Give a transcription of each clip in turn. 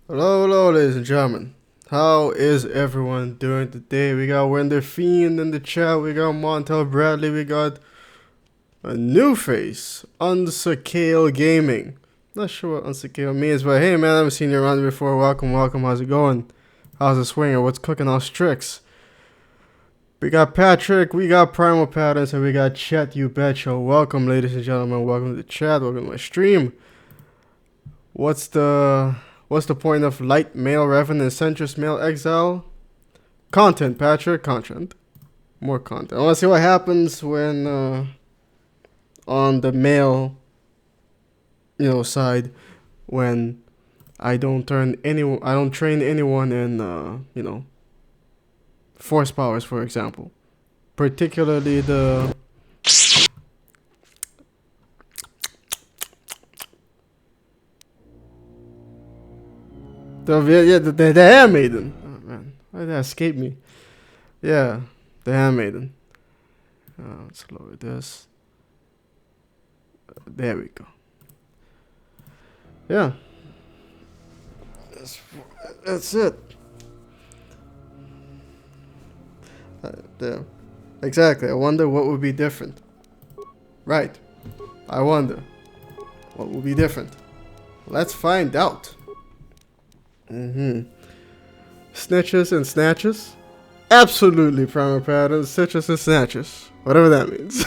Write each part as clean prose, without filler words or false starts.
Hello, hello, ladies and gentlemen. How is everyone doing today? We got Wender Fiend in the chat. We got Montel Bradley. We got a new face, Unscale Gaming. Not sure what Unscale means, but hey, man, I haven't seen you around before. Welcome, welcome. How's it going? How's the swinger? What's cooking on Strix? We got Patrick. We got Primal Patterns, and we got Chet. You betcha. Welcome, ladies and gentlemen. Welcome to the chat. Welcome to my stream. What's the point of light male Revan and Centrist male Exile? Content, Patrick. Content. More content. I want to see what happens when on the male, side, when I don't train anyone in force powers, for example. Particularly the the handmaiden. Oh man, why did that escape me? Yeah, the handmaiden. Let's lower this. There we go. Yeah, that's it. Yeah, exactly. I wonder what would be different. Right. I wonder what will be different. Let's find out. Snitches and snatches? Absolutely, Primal Patterns. Snitches and snatches. Whatever that means.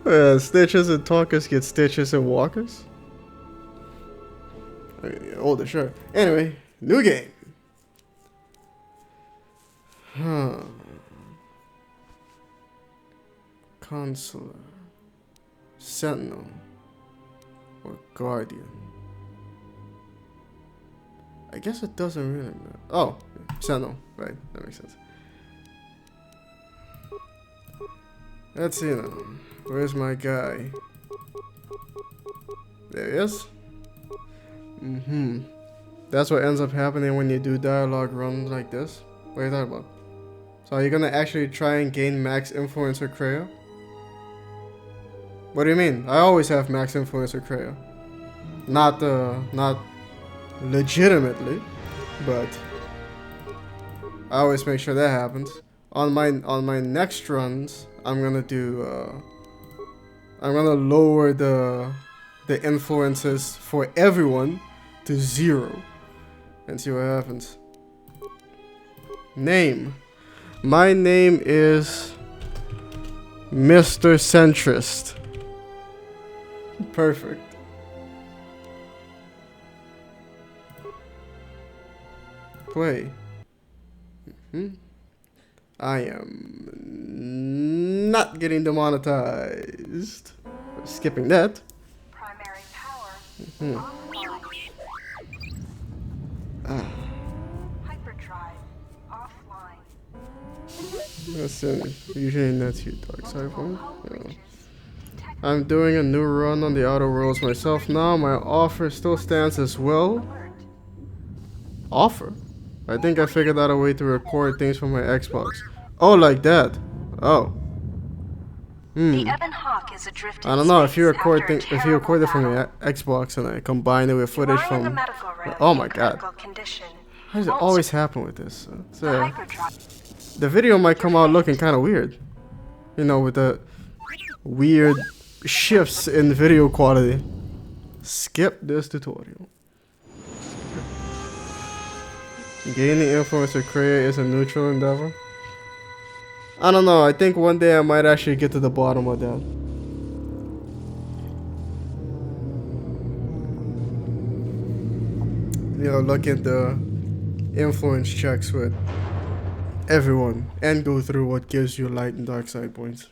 Snitches and talkers get stitches and walkers? I mean, older, sure. Anyway, new game. Consular. Sentinel. Or Guardian. I guess it doesn't really matter. Oh, Sentinel. Right, that makes sense. Let's see now. Where's my guy? There he is. That's what ends up happening when you do dialogue runs like this. What are you talking about? So are you gonna actually try and gain max influence or Kreia? What do you mean? I always have max influence or Kreia. Not legitimately, but I always make sure that happens. On my next runs, I'm gonna lower the influences for everyone to 0 and see what happens. Name. My name is Mr. Centrist. Perfect. Play. I am not getting demonetized. Skipping that. Primary power offline. Hyperdrive offline. That's usually that's your dark side phone. Yeah. I'm doing a new run on the Outer Worlds myself now. My offer still stands as well. Offer? I think I figured out a way to record things from my Xbox. Oh, like that. Oh. The Ebon Hawk is adrift. I don't know if you record it from your Xbox and I combine it with footage from. Oh my god. How does it always happen with this? The video might come out looking kind of weird. With the weird shifts in video quality. Skip this tutorial. Gaining influence with Kreia is a neutral endeavor. I don't know. I think one day I might actually get to the bottom of that. Look at the influence checks with everyone and go through what gives you light and dark side points.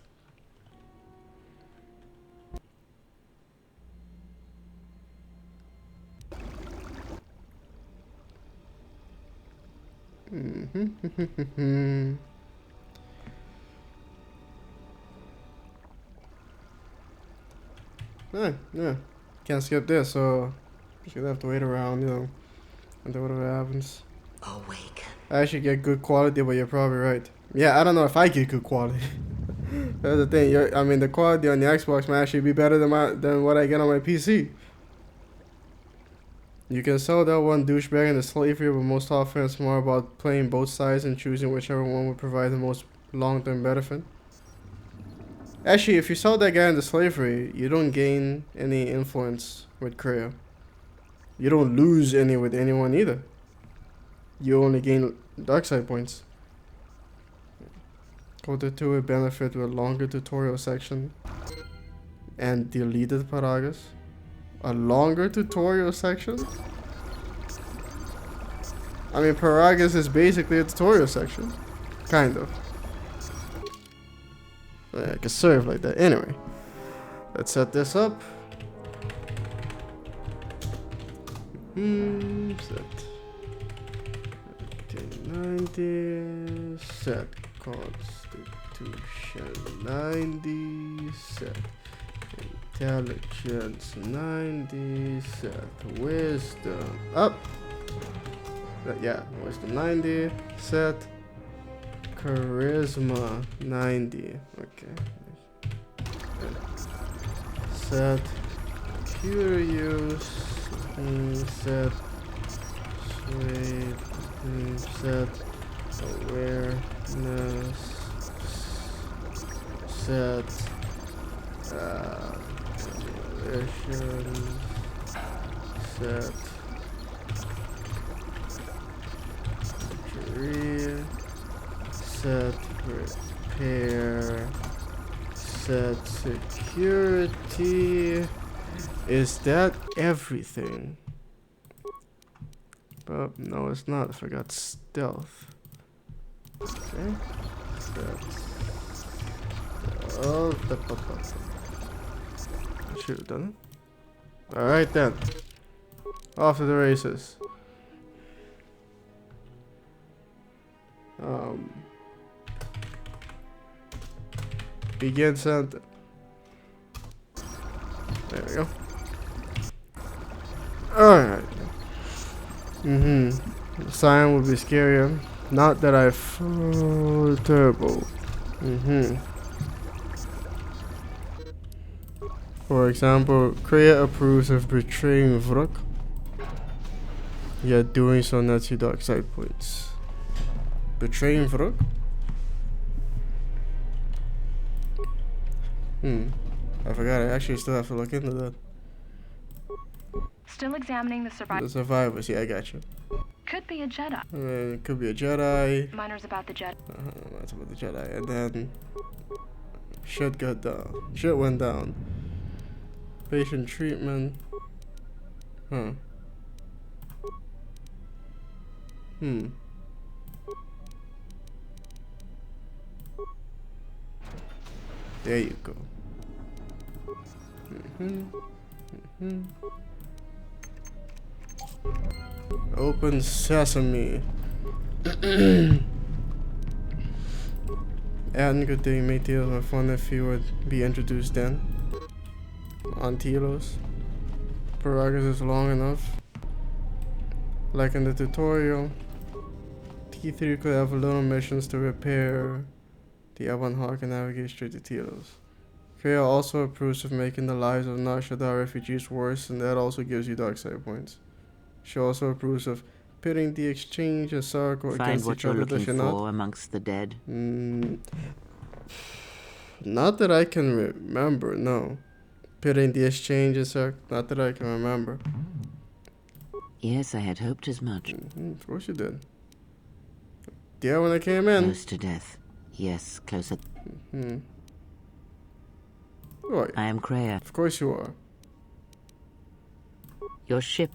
Yeah. Can't skip this, so just gonna have to wait around, until whatever happens. Awake. I actually get good quality, but you're probably right. Yeah, I don't know if I get good quality. That's the thing. The quality on the Xbox might actually be better than what I get on my PC. You can sell that one douchebag into slavery, but most often it's more about playing both sides and choosing whichever one would provide the most long-term benefit. Actually, if you sell that guy into slavery, you don't gain any influence with Kreia. You don't lose any with anyone either. You only gain dark side points. KoTOR 2 would benefit with a longer tutorial section and deleted paragas. A longer tutorial section? I mean, paragas is basically a tutorial section. Kind of. Yeah, I can serve like that. Anyway, let's set this up. Set. 90. Set. Constitution 90. Set. Intelligence 90. Set. Wisdom up. Yeah, wisdom 90. Set. Charisma 90. Okay. Set. Computer use. Set. Sweet. Set. Awareness. Set. Ammunition. Set. Injury. Set repair. Set security. Is that everything? But no, it's not. I forgot stealth. Okay. Set. Oh, I should have done it. Alright then. Off to the races. Begin center. There we go. Alright. Sign would be scarier. Not that I fall turbo. For example, Kreia approves of betraying Vrok. Yet doing so nets you dark side points. Betraying Vrok? I forgot. I actually still have to look into that. Still examining the The survivors. Yeah, I got you. Could be a Jedi. It could be a Jedi. Miners about the Jedi. That's about the Jedi. And then shit got down. Shit went down. Patient treatment. There you go. Open sesame. And good thing make deals more fun if you would be introduced then. On Telos. Paragas is long enough. Like in the tutorial, T3 could have little missions to repair the Ebon Hawk and navigate straight to Telos. Kreia also approves of making the lives of Nashadar refugees worse, and that also gives you dark side points. She also approves of pitting the exchange and circle against each other. Does she not? Find what you're looking for amongst the dead. Not that I can remember, no. Pitting the exchange and circle, not that I can remember. Yes, I had hoped as much. Of course you did. Yeah, when I came in. Close to death. Yes, closer. Right. I am Kreia. Of course you are. Your ship.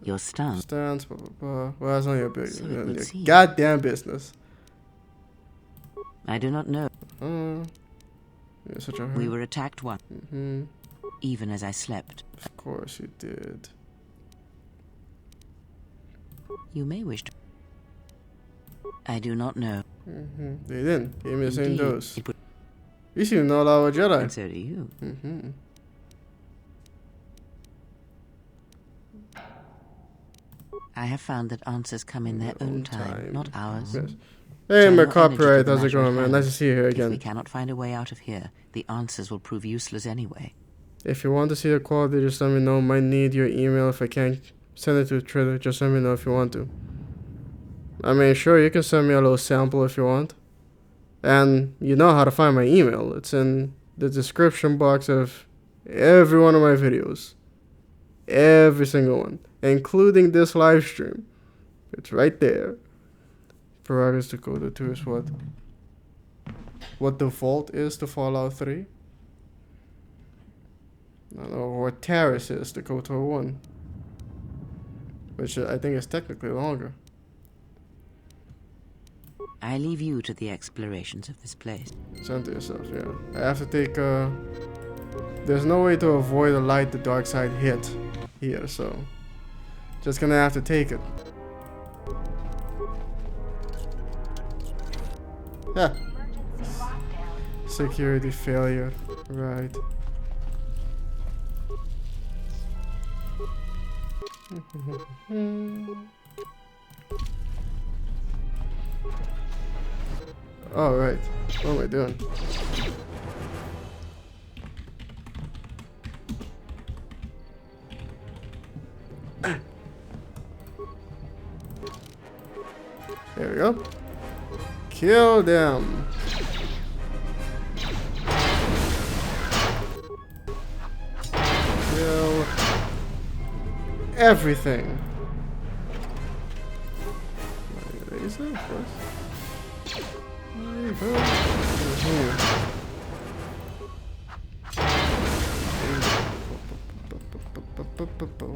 Your stance. Stance, blah, blah, blah. Well, that's not your business. So your goddamn business. I do not know. You're such a hurt. We were attacked once. Even as I slept. Of course you did. You may wish to. I do not know. They didn't. Gave me the same Indeed, dose. You seem to know a lot of Jedi. And so do you. I have found that answers come in their own time, not ours. Yes. Hey, my copyright. How's it going, man? Nice to see you here again. If we cannot find a way out of here, the answers will prove useless anyway. If you want to see the quality, just let me know. Might need your email. If I can't send it to Twitter, just let me know if you want to. I mean, sure, you can send me a little sample if you want. And you know how to find my email. It's in the description box of every one of my videos. Every single one. Including this live stream. It's right there. Prerogatives to KoTOR 2 is what? What default is to Fallout 3? I don't know what Terrace is to KoTOR 1. Which I think is technically longer. I leave you to the explorations of this place. Center yourself, yeah. I have to take there's no way to avoid the light the dark side hit here, so just gonna have to take it. Yeah. Security failure. Right. All right. What am I doing? There we go. Kill them. Kill everything. Laser, of course. There you go.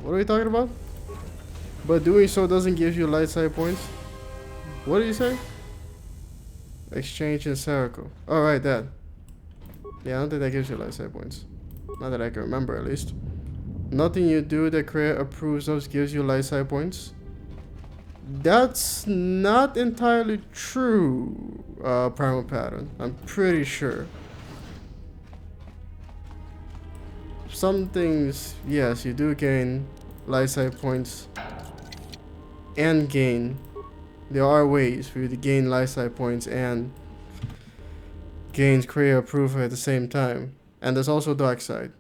What are we talking about? But doing so doesn't give you light side points. What did you say? Exchange in circle. Alright, that. Yeah, I don't think that gives you light side points. Not that I can remember, at least. Nothing you do that Kreia approves of gives you light side points. That's not entirely true, Primal Pattern. I'm pretty sure. Some things, yes, you do gain light side points and gain. There are ways for you to gain light side points and gain Kreia approval at the same time. And there's also dark side.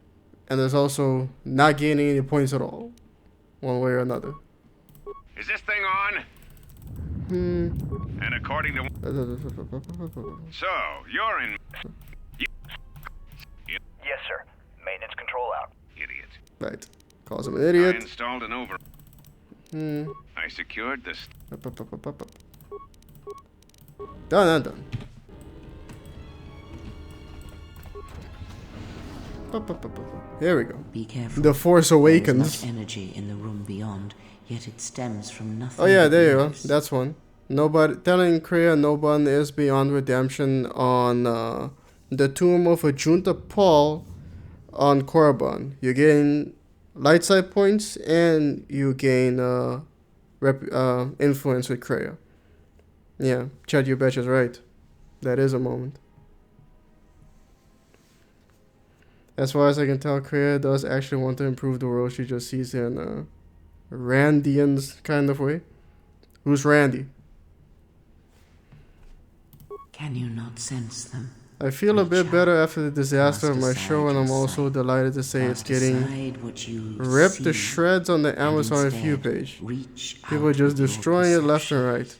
And there's also not gaining any points at all, one way or another. Is this thing on? And according to... So, you're in... Yes, sir. Maintenance control out. Idiot. Right. Calls him an I idiot. installed an over... I secured this... Done and done. Here we go. Be careful. The Force There Awakens. is much energy in the room beyond, yet it stems from nothing. Oh yeah, but there you go. leaves. That's one. Nobody telling Kreia no one is beyond redemption on the tomb of Ajunta Paul on Korriban. You gain light side points and you gain influence with Kreia. Yeah, Chad, you betcha's right. That is a moment. As far as I can tell, Kreia does actually want to improve the world. She just sees it in a Randian's kind of way. Who's Randy? Can you not sense them? I feel a bit better after the disaster of my Cast show, and I'm aside your also sight. delighted to say it's Cast getting aside what you ripped to see, shreds on the and Amazon instead review page. reach People out just with your destroying it left and perceptions.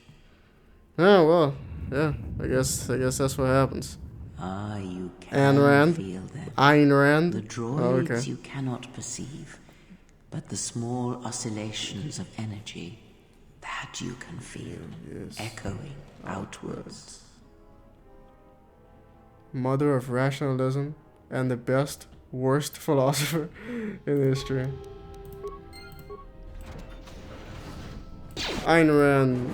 right. Oh well, yeah. I guess that's what happens. Ah, you Ayn can Rand? feel them. Ayn Rand. The droids Oh, okay. you cannot perceive, but the small oscillations of energy that you can feel echoing outwards. Mother of rationalism and the best, worst philosopher in history. Ayn Rand,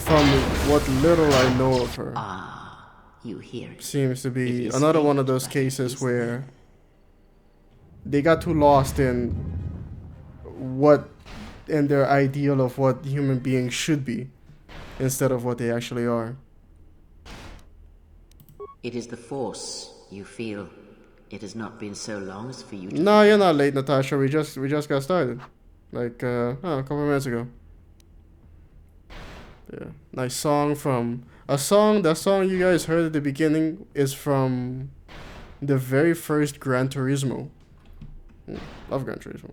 from what little I know of her, Ah, you hear it. seems to It be is another one fate, of those but it cases is where there. they got too lost in their ideal of what human beings should be instead of what they actually are. It is the force you feel. It has not been so long as for you to... No, you're not late, Natasha. We just got started, like a couple of minutes ago. Yeah, nice song from that song you guys heard at the beginning is from The very first Gran Turismo. Love Gran Turismo.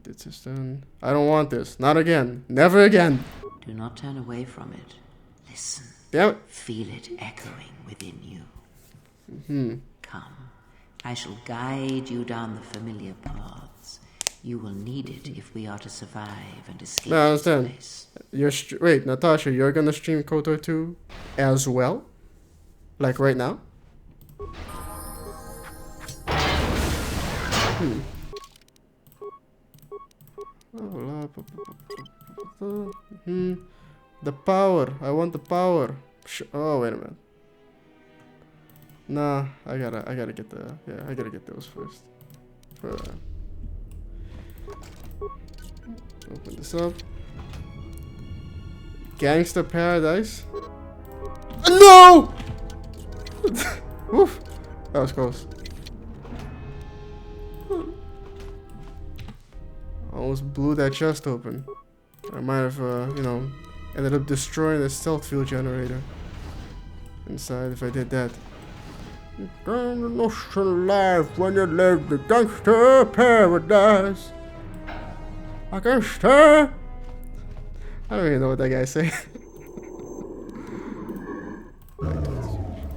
This is done. I don't want this. Not again. Never again. Do not turn away from it. Listen. Damn it. Feel it echoing within you. Come. I shall guide you down the familiar paths. You will need it if we are to survive and escape No, I this understand. place. Wait, Natasha, you're gonna stream KoTOR 2 as well? Like right now? The power. I want the power. Oh, wait a minute. Nah, I gotta get the, yeah, I gotta get those first. Open this up. Gangster Paradise. No! Woof. That was close. Almost blew that chest open. I might have, you know, ended up destroying the stealth fuel generator inside if I did that. Life when you live the gangster paradise. A gangster. I don't even know what that guy saying.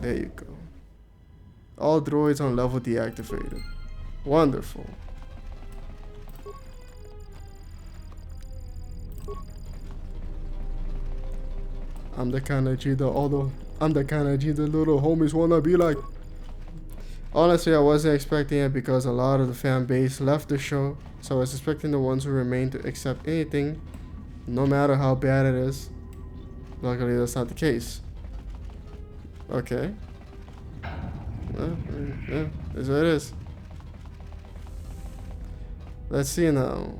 There you go. All droids on level deactivated. Wonderful. I'm the kind of G the little homies wanna be like. Honestly, I wasn't expecting it because a lot of the fan base left the show, so I was expecting the ones who remained to accept anything, no matter how bad it is. Luckily, that's not the case. Okay. Well, yeah, is what it is. Let's see now.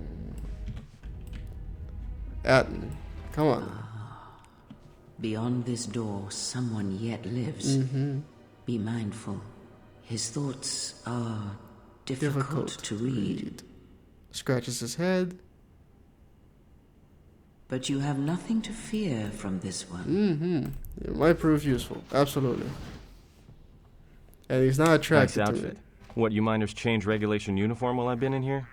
Atten, come on. Beyond this door, someone yet lives. Be mindful. His thoughts are difficult to read. Scratches his head. But you have nothing to fear from this one. It might prove useful. Absolutely. And he's not attracted Nice to outfit. me. What, you miners change regulation uniform while I've been in here?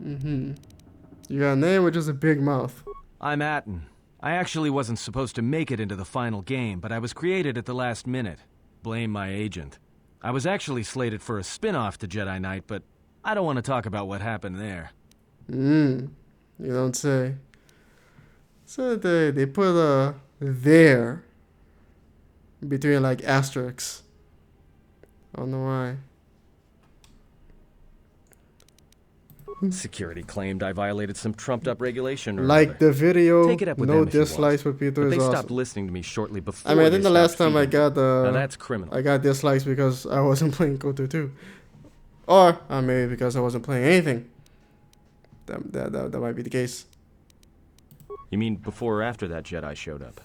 You got a name with just a big mouth. I'm Atten. I actually wasn't supposed to make it into the final game, but I was created at the last minute. Blame my agent. I was actually slated for a spin-off to Jedi Knight, but I don't want to talk about what happened there. You don't say. So they put a there between like asterisks. I don't know why. Security claimed I violated some trumped-up regulation or Like another. the video, Take it up with no them if you want. dislikes for Peter But is they stopped awesome. listening to me shortly before. I mean, I they think the last stopped time I feeding me. got Now that's criminal. I got dislikes because I wasn't playing KoTOR 2. Or maybe because I wasn't playing anything. That might be the case. You mean before or after that Jedi showed up?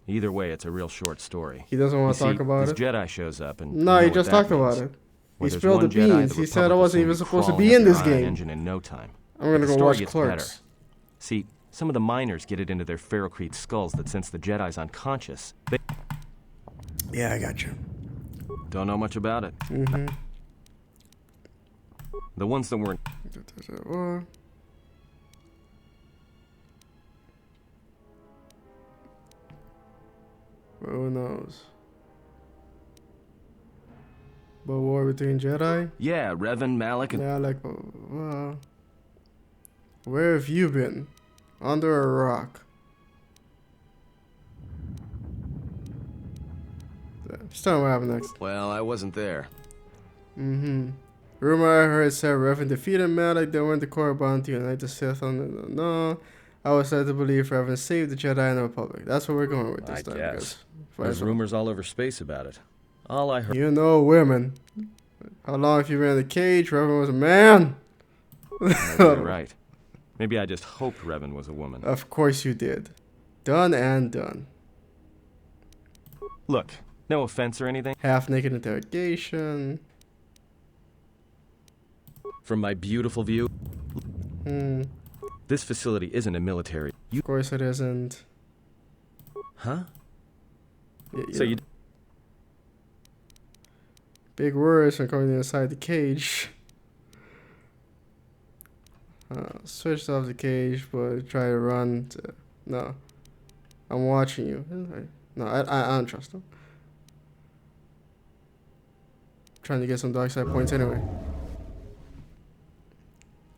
Either way, it's a real short story. He doesn't want to You talk see, about this it. Jedi shows up and No, you he know just what that talked about means. it. Where He there's spilled the one Jedi, beans. He said I Republic will wasn't soon even be supposed to crawling be up in their this iron game. engine in no time. I'm gonna But the go story watch gets Clerks. better. See, some of the miners get it into their ferrocrete skulls that since the Jedi's unconscious, they Yeah, I got you. don't know much about it. The ones that weren't Who knows? But war between Jedi? Yeah, Revan, Malik, and... Yeah, like, where have you been? Under a rock. Just tell me what happened next. Well, I wasn't there. Rumor I heard said Revan defeated Malik, then went to Korriban to unite the Sith on the... No. I was led to believe Revan saved the Jedi and the Republic. That's what we're going with this I time. guess. Because There's rumors all over space about it. All I heard. you know women. How long have you been in the cage? Revan was a man. Maybe you're right. Maybe I just hoped Revan was a woman. Of course you did. Done and done. Look, no offense or anything. Half naked interrogation. From my beautiful view, Of this facility isn't a military. course it isn't. Huh? So you... Big words from coming inside the cage. Switched off the cage, but try to run. No. I'm watching you. No, I don't trust him. Trying to get some dark side points anyway.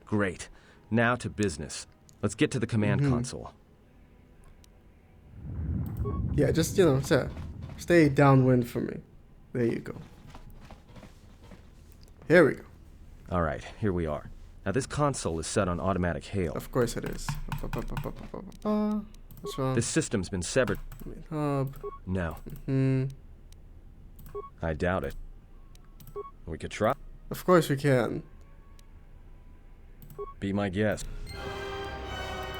Great. Now to business. Let's get to the command console. Yeah, just, you know, stay downwind from me. There you go. Here we go. Alright, here we are. Now this console is set on automatic hail. Of course it is. What's wrong? This system's been severed. Hub. No. I doubt it. We could try. Of course we can. Be my guest.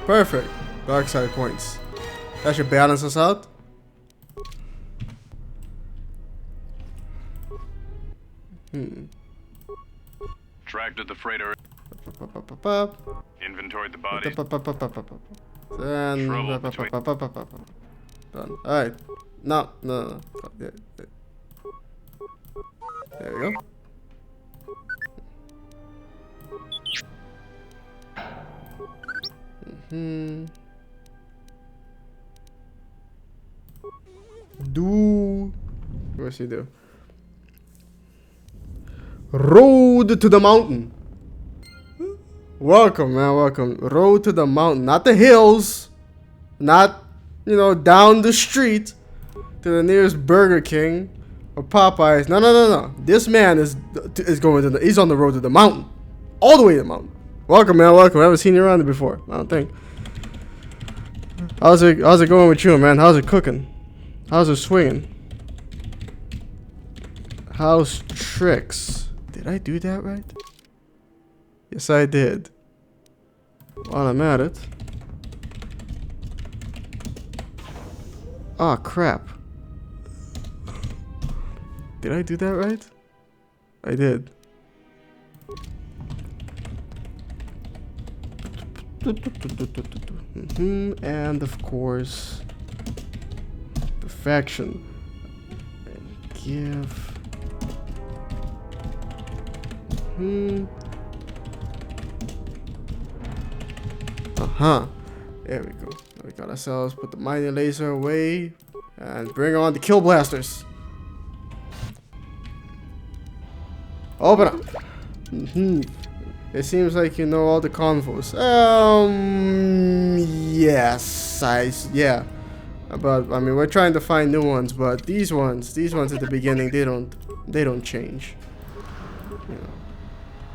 Perfect. Dark side points. That should balance us out. Tracked the freighter. Inventoried the body. Then done. Alright. No. There we go. What's he do? Road to the mountain. Welcome, man. Welcome. Road to the mountain, not the hills, not, you know, down the street to the nearest Burger King or Popeyes. No. This man is going to he's on the road to the mountain, all the way to the mountain. Welcome, man. Welcome. I haven't seen you around it before. I don't think. How's it going with you, man? How's it cooking? How's it swinging? How's tricks? Did I do that right? Yes, I did. While I'm at it. Ah, crap. Did I do that right? I did. And of course, perfection. And give. There we go. We got ourselves. Put the mighty laser away and bring on the kill blasters. Open up. It seems like you know all the convos. Yes, yeah. But I mean, we're trying to find new ones, but these ones at the beginning, they don't change. You know,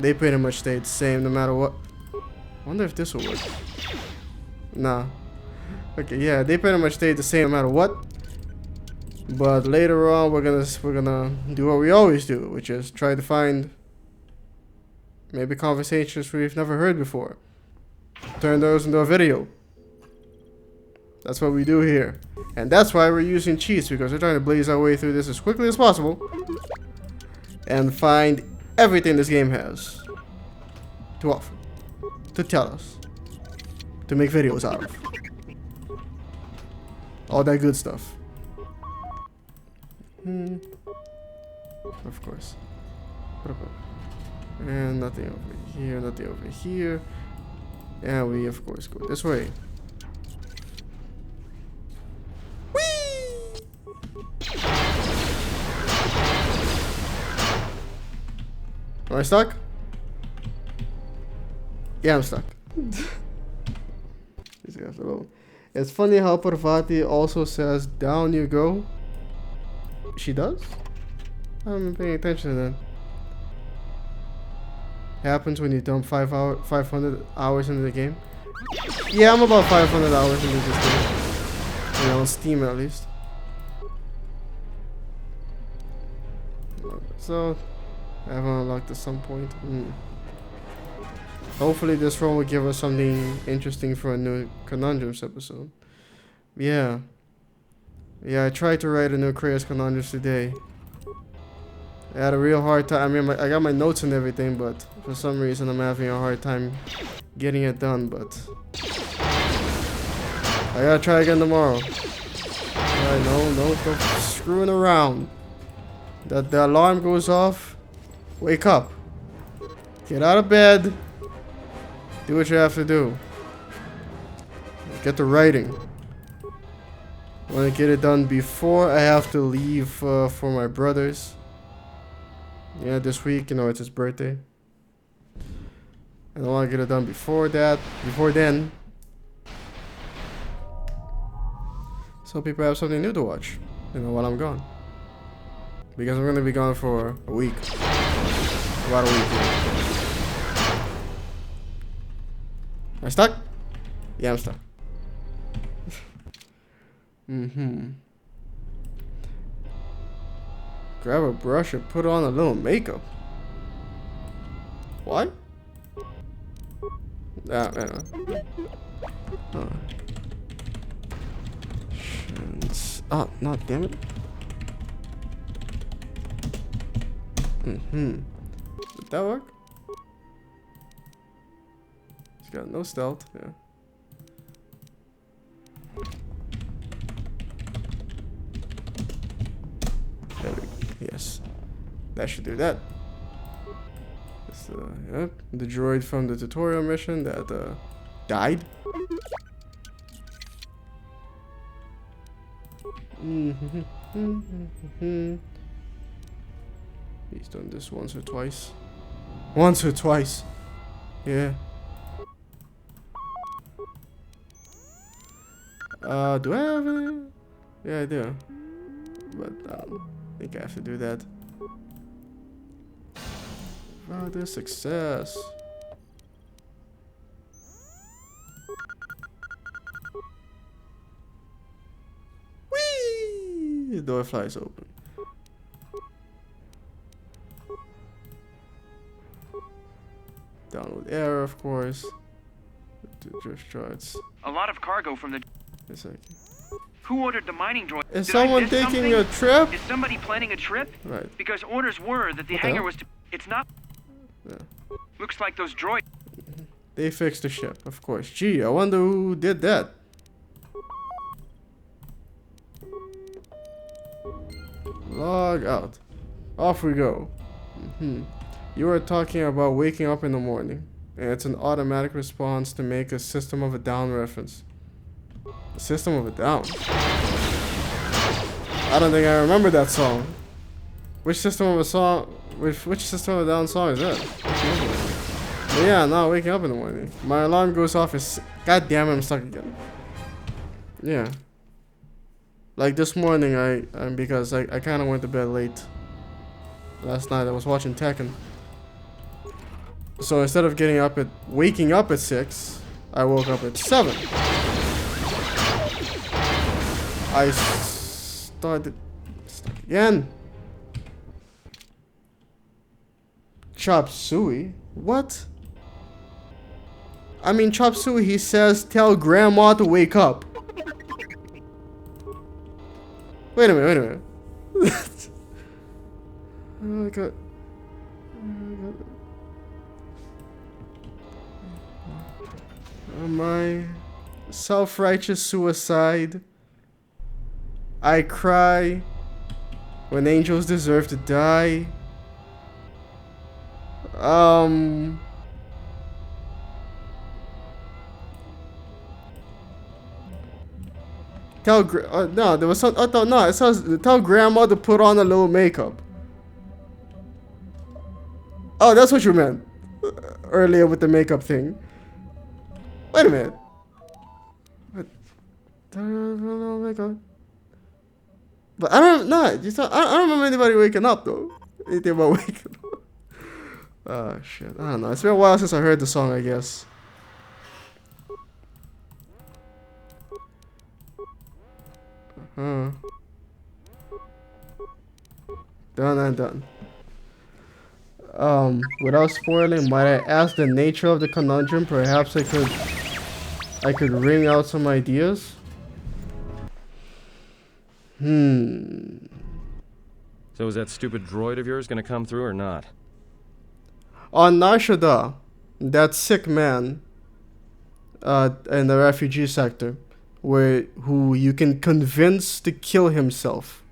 they pretty much stay the same no matter what. I wonder if this will work. Nah. Okay, yeah, they pretty much stay the same no matter what. But later on, we're gonna do what we always do, which is try to find maybe conversations we've never heard before. Turn those into a video. That's what we do here. And that's why we're using cheats, because we're trying to blaze our way through this as quickly as possible and find everything this game has to offer, to tell us, to make videos out of. All that good stuff. Of course. And nothing over here, nothing over here. And we, of course, go this way. Whee! Am I stuck? Yeah, I'm stuck. It's funny how Parvati also says, down you go. She does? I haven't been paying attention to that. Happens when you dump 500 hours into the game. Yeah, I'm about 500 hours into this game. You know, on Steam at least. So, I haven't unlocked at some point. Hopefully this run will give us something interesting for a new Conundrums episode. Yeah. Yeah, I tried to write a new Kratos Conundrums today. I had a real hard time. I mean, I got my notes and everything, but for some reason I'm having a hard time getting it done, but I gotta try again tomorrow. Alright, no, stop screwing around. The alarm goes off. Wake up. Get out of bed. Do what you have to do. Get the writing. I want to get it done before I have to leave for my brother's. Yeah, this week, you know, it's his birthday. And I want to get it done before that, before then. So people have something new to watch, you know, while I'm gone. Because I'm going to be gone for a week. About a week. Am I stuck? Yeah, I'm stuck. Grab a brush and put on a little makeup. What? Oh, no, damn it. Did that work? It's got no stealth, yeah. There we go. Yes. That should do that. It's, yep, the droid from the tutorial mission that died. He's done this once or twice. Once or twice. Yeah. Do I have any? Yeah, I do. But I think I have to do that. Rather success. Whee! The door flies open. Download error, of course. Drift charts. A lot of cargo from the. A second. Who ordered the mining droid? Is Did I someone miss taking something? a trip? Is somebody planning a trip? Right. Because orders were that the What the hangar hell? was to. It's not. Yeah. Looks like those droids. They fixed the ship, of course. Gee, I wonder who did that. Log out. Off we go. You were talking about waking up in the morning, and it's an automatic response to make a System of a Down reference. System of a Down? I don't think I remember that song. Which System of a song? Which System of a Down song is that? But yeah, now waking up in the morning. My alarm goes off. God damn it, I'm stuck again. Yeah. Like this morning, because I kind of went to bed late. Last night I was watching Tekken. So instead of waking up at 6, I woke up at 7. I started stuck again. Chop Suey? What? I mean, Chop Suey, he says, tell grandma to wake up. Wait a minute. Oh my god. My self-righteous suicide. I cry when angels deserve to die. No, there was some. Oh, no, it says tell grandma to put on a little makeup. Oh, that's what you meant earlier with the makeup thing. Wait a minute. What? Makeup. But I don't know. I don't remember anybody waking up though. Anything about waking up. Oh shit. I don't know. It's been a while since I heard the song, I guess. Done and done. Without spoiling, might I ask the nature of the conundrum? Perhaps I could wring out some ideas. So is that stupid droid of yours gonna come through or not? On Nashada, that sick man in the refugee sector, who you can convince to kill himself.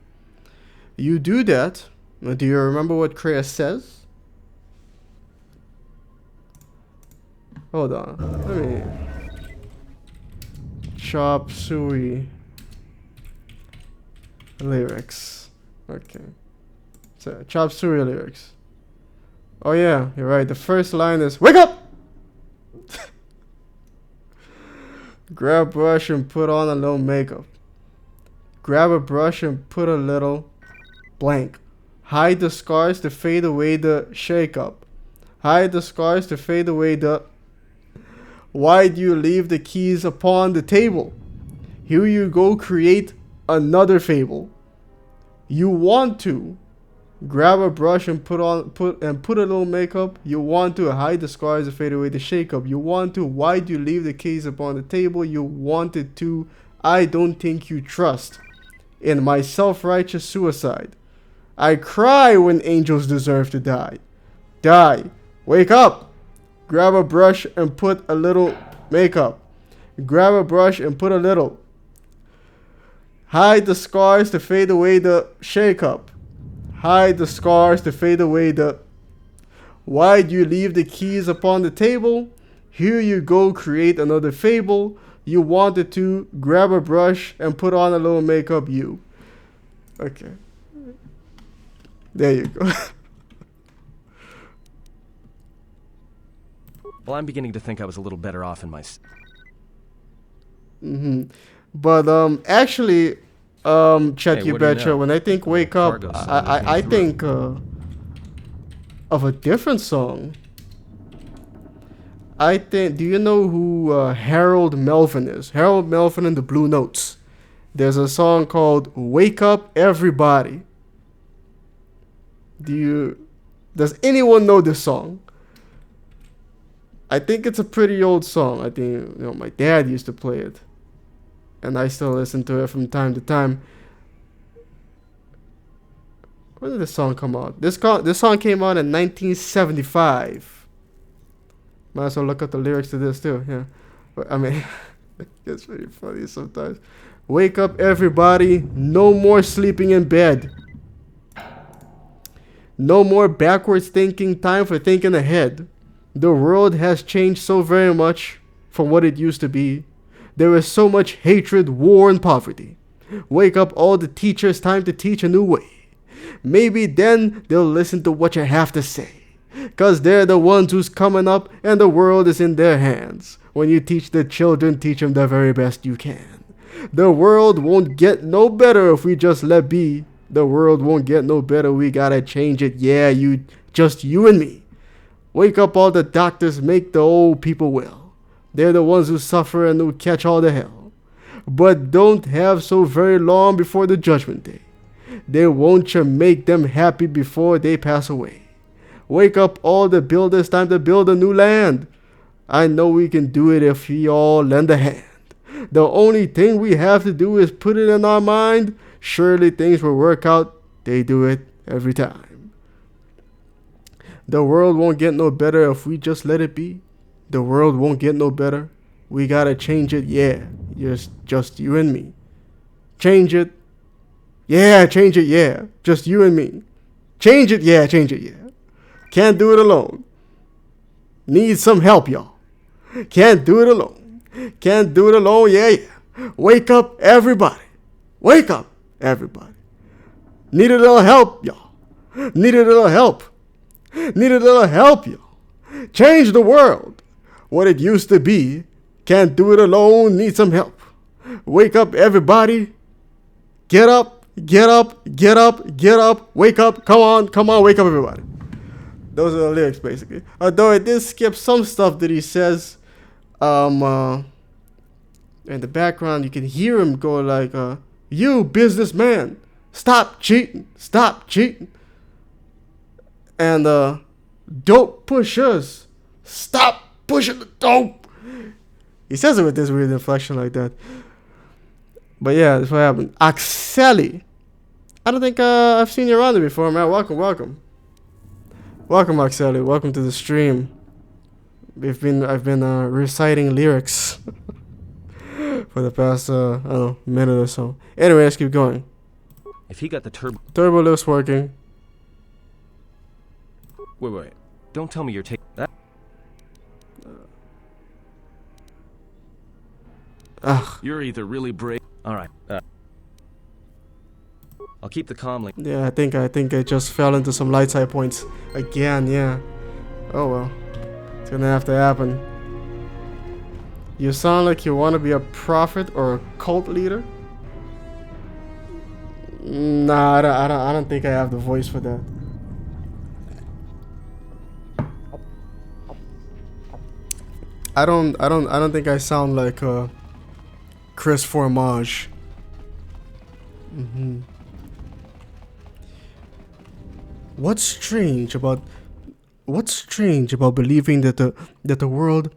You do that. Do you remember what Kreia says? Hold on. Let me... Chop Suey lyrics. Okay. So, Chop Suey lyrics. Oh yeah, you're right. The first line is, "Wake up! Grab brush and put on a little makeup. Grab a brush and put a little blank. Hide the scars to fade away the shake-up. Hide the scars to fade away the... Why do you leave the keys upon the table? Here you go, create another fable. You want to grab a brush and put a little makeup. You want to hide the scars to fade away the shake-up. You want to, why do you leave the keys upon the table? You wanted to, I don't think you trust in my self-righteous suicide. I cry when angels deserve to die. Die. Wake up. Grab a brush and put a little makeup. Grab a brush and put a little. Hide the scars to fade away the shake-up. Hide the scars to fade away the... Why do you leave the keys upon the table? Here you go, create another fable. You wanted to grab a brush and put on a little makeup, you. Okay. There you go. Well, I'm beginning to think I was a little better off in my... But Actually, Chet, Hey, you what do you betcha, know? when I think Wake Up, Cargo song that I came think of a different song. I think, do you know who Harold Melvin is? Harold Melvin and the Blue Notes. There's a song called Wake Up Everybody. Does anyone know this song? I think it's a pretty old song. I think, my dad used to play it. And I still listen to it from time to time. When did this song come out? This song came out in 1975. Might as well look up the lyrics to this too, yeah. But, I mean, it's pretty funny sometimes. Wake up everybody, no more sleeping in bed. No more backwards thinking, time for thinking ahead. The world has changed so very much from what it used to be. There is so much hatred, war, and poverty. Wake up all the teachers, time to teach a new way. Maybe then they'll listen to what you have to say. Cause they're the ones who's coming up and the world is in their hands. When you teach the children, teach them the very best you can. The world won't get no better if we just let be. The world won't get no better, we gotta change it. Yeah, just you and me. Wake up all the doctors, make the old people well. They're the ones who suffer and who catch all the hell. But don't have so very long before the judgment day. They won't you make them happy before they pass away. Wake up all the builders, time to build a new land. I know we can do it if we all lend a hand. The only thing we have to do is put it in our mind. Surely things will work out. They do it every time. The world won't get no better if we just let it be. The world won't get no better. We gotta change it, yeah. Just you and me. Change it. Yeah, change it, yeah. Just you and me. Change it, yeah, change it, yeah. Can't do it alone. Need some help, y'all. Can't do it alone. Can't do it alone, yeah, yeah. Wake up, everybody. Wake up, everybody. Need a little help, y'all. Need a little help. Need a little help, y'all. Change the world. What it used to be. Can't do it alone. Need some help. Wake up, everybody. Get up, get up, get up, get up. Wake up. Come on, wake up, everybody. Those are the lyrics, basically. Although I did skip some stuff that he says. In the background, you can hear him go like, you businessman, stop cheating, stop cheating. And dope pushers, stop pushing the dope. He says it with this weird inflection like that. But yeah, that's what happened. Axeli. I don't think I've seen you around there before, man. Welcome. Welcome, Axeli. Welcome to the stream. I've been reciting lyrics for the past, I don't know, minute or so. Anyway, let's keep going. If he got the Turbo lift's working. Wait. Don't tell me you're taking that. Ugh. You're either really brave. All right. I'll keep the comm link. Yeah, I think I just fell into some light side points again. Yeah. Oh well, it's gonna have to happen. You sound like you want to be a prophet or a cult leader. Nah, I don't think I have the voice for that. I don't think I sound like Chris Formage. What's strange about believing that the world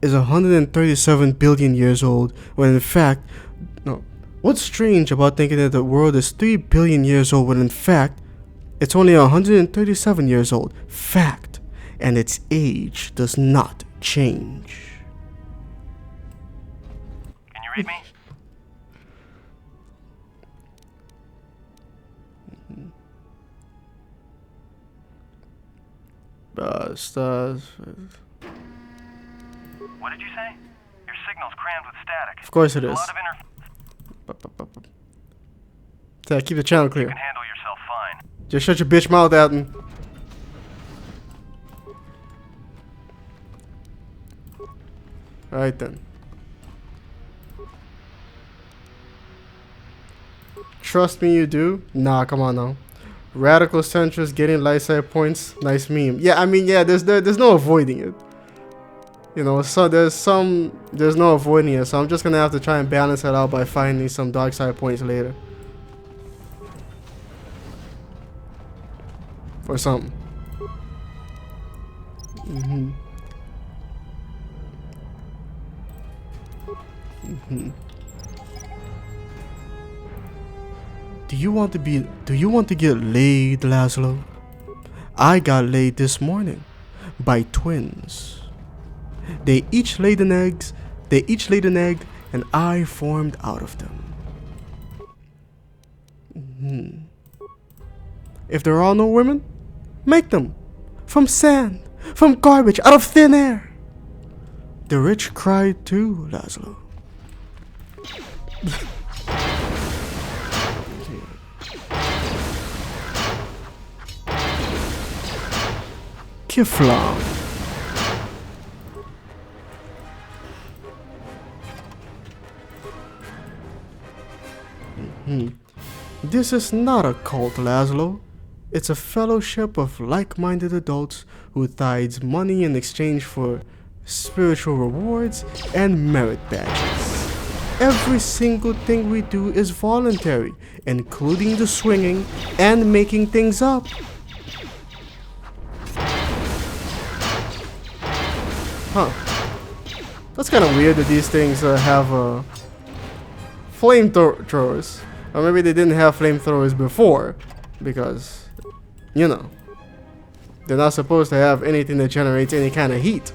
is 137 billion years old when in fact no? What's strange about thinking that the world is 3 billion years old when in fact it's only 137 years old? Fact, and its age does not change. Can you read me? Stars. What did you say? Your signal's crammed with static. Of course it There's is. a lot of So keep the channel You clear. can handle yourself fine. Just shut your bitch mouth out and. Alright then. Trust me, you do? Nah, come on now. Radical centrist getting light side points. Nice meme. Yeah, I mean, yeah, there's no avoiding it. You know, so there's no avoiding it. So I'm just gonna have to try and balance it out by finding some dark side points later. Or something. Do you want to get laid, Laszlo? I got laid this morning by twins. They each laid an egg, and I formed out of them. If there are no women, make them. From sand, from garbage, out of thin air. The rich cried too, Laszlo. Kiflam. This is not a cult, Laszlo. It's a fellowship of like-minded adults who tides money in exchange for spiritual rewards and merit badges. Every single thing we do is voluntary, including the swinging and making things up. Huh. That's kind of weird that these things have flamethrowers. Or maybe they didn't have flamethrowers before, because, you know, they're not supposed to have anything that generates any kind of heat.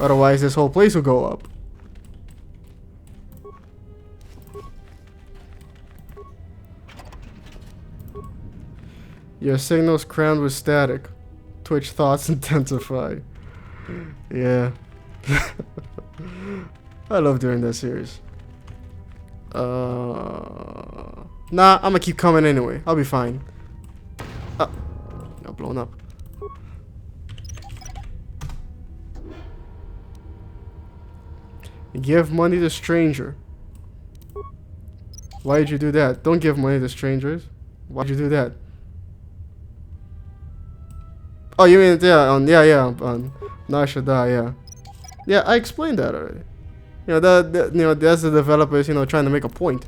Otherwise, this whole place will go up. Your signal's crammed with static. Twitch thoughts intensify. Yeah. I love doing that series. Nah, I'm gonna keep coming anyway. I'll be fine. Got blown up. Give money to stranger. Why did you do that? Don't give money to strangers. Why'd you do that? Oh, you mean Nashada, yeah. Yeah, I explained that already. You know, that's the developers, you know, trying to make a point.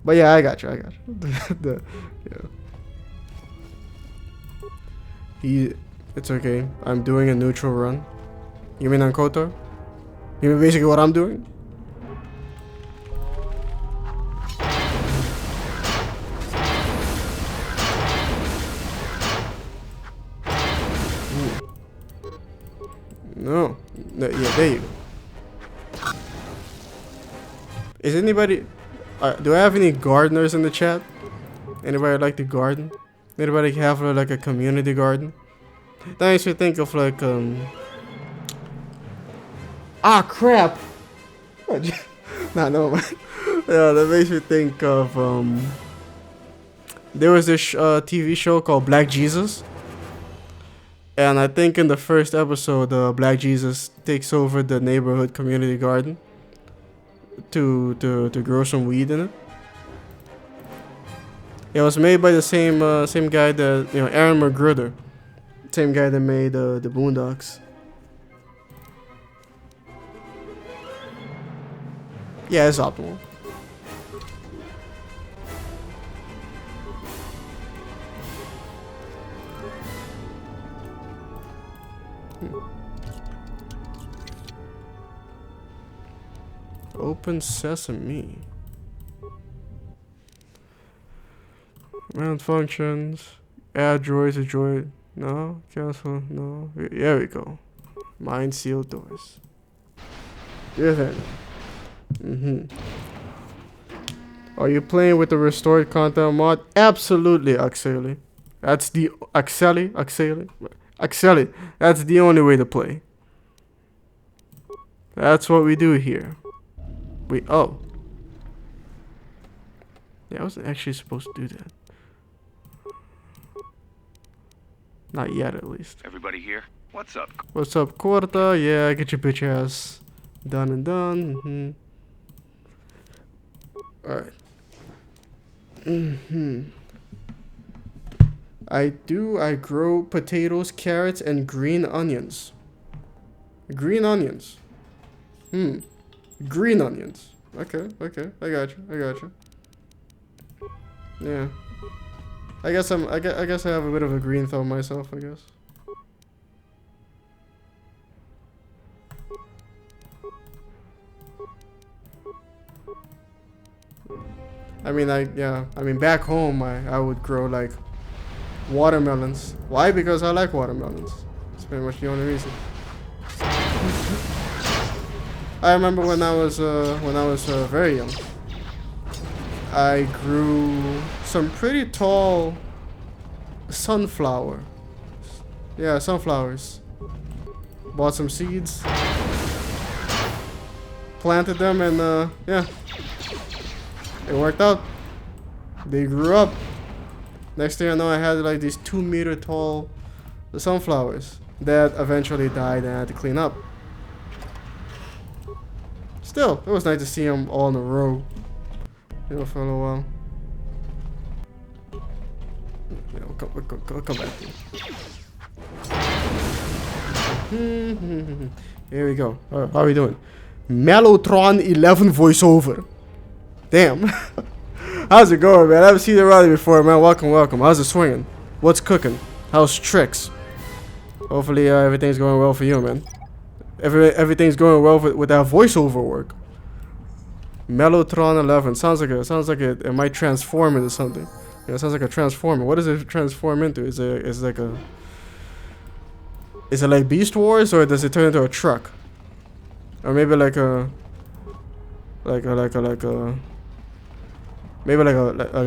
But yeah, I got you. Yeah. It's okay. I'm doing a neutral run. You mean on KoTOR? You mean basically what I'm doing? No. Yeah, there you go. Is anybody... do I have any gardeners in the chat? Anybody like to garden? Anybody have like a community garden? That makes me think of like ah crap! Nah, no man. Yeah, that makes me think of there was this TV show called Black Jesus, and I think in the first episode, Black Jesus takes over the neighborhood community garden to grow some weed in it. It was made by the same guy that, you know, Aaron McGruder, same guy that made the Boondocks. Yeah, it's optimal. Open Sesame. Mount functions. Add droids to droid. No. Cancel. No. There we go. Mind sealed doors. Dear then. Are you playing with the restored content mod? Absolutely, Axeli. That's the Axeli. That's the only way to play. That's what we do here. Oh. Yeah, I wasn't actually supposed to do that. Not yet, at least. Everybody here? What's up? What's up, Corta? Yeah, get your bitch ass done and done. Alright. I grow potatoes, carrots, and green onions. Green onions. Green onions. Okay. I got you. Yeah. I guess I have a bit of a green thumb myself, I guess. I mean back home I would grow like watermelons. Why? Because I like watermelons. That's pretty much the only reason. I remember when I was very young, I grew some pretty tall sunflower. Yeah, sunflowers. Bought some seeds, planted them, and yeah, it worked out. They grew up. Next thing I know, I had like these 2-meter tall sunflowers that eventually died and I had to clean up. Still, it was nice to see them all in a row, you know, for a little while. Yeah, we'll come back to it. Here we go. How are we doing? Mellotron 11 voiceover. Damn. How's it going, man? I haven't seen you around before, man. Welcome. How's it swinging? What's cooking? How's tricks? Hopefully everything's going well for you, man. Everything's going well with that voiceover work. Mellotron 11 sounds like it might transform into something. Yeah, it sounds like a transformer. What does it transform into? Is it like Beast Wars, or does it turn into a truck? Or maybe like a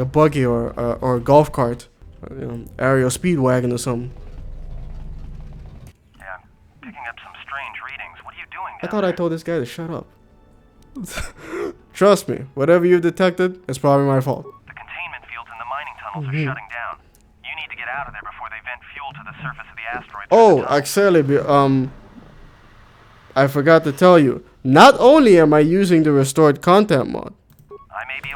buggy or a golf cart, you know, aerial speedwagon or something. Yeah, I'm picking up some strange readings. What are you doing I down thought I there? told this guy to shut up. Trust me, whatever you've detected, it's probably my fault. The containment fields in the mining tunnels are shutting down. You need to get out of there before they vent fuel to the surface of the asteroid. Oh, actually, I forgot to tell you. Not only am I using the restored content mod, I may be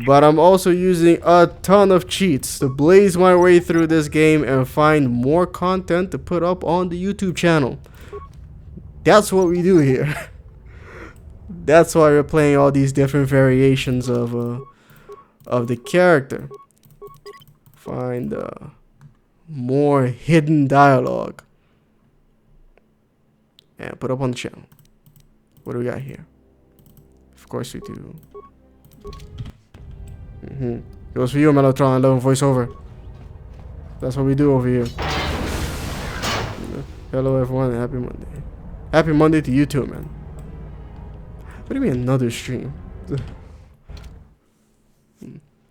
but I'm also using a ton of cheats to blaze my way through this game and find more content to put up on the YouTube channel. That's what we do here. That's why we're playing all these different variations of the character. Find more hidden dialogue and put up on the channel. What do we got here? Of course we do. Goes for you, Mellotron 11 voiceover. That's what we do over here. Hello everyone, and happy Monday. Happy Monday to you too, man. What do you mean another stream?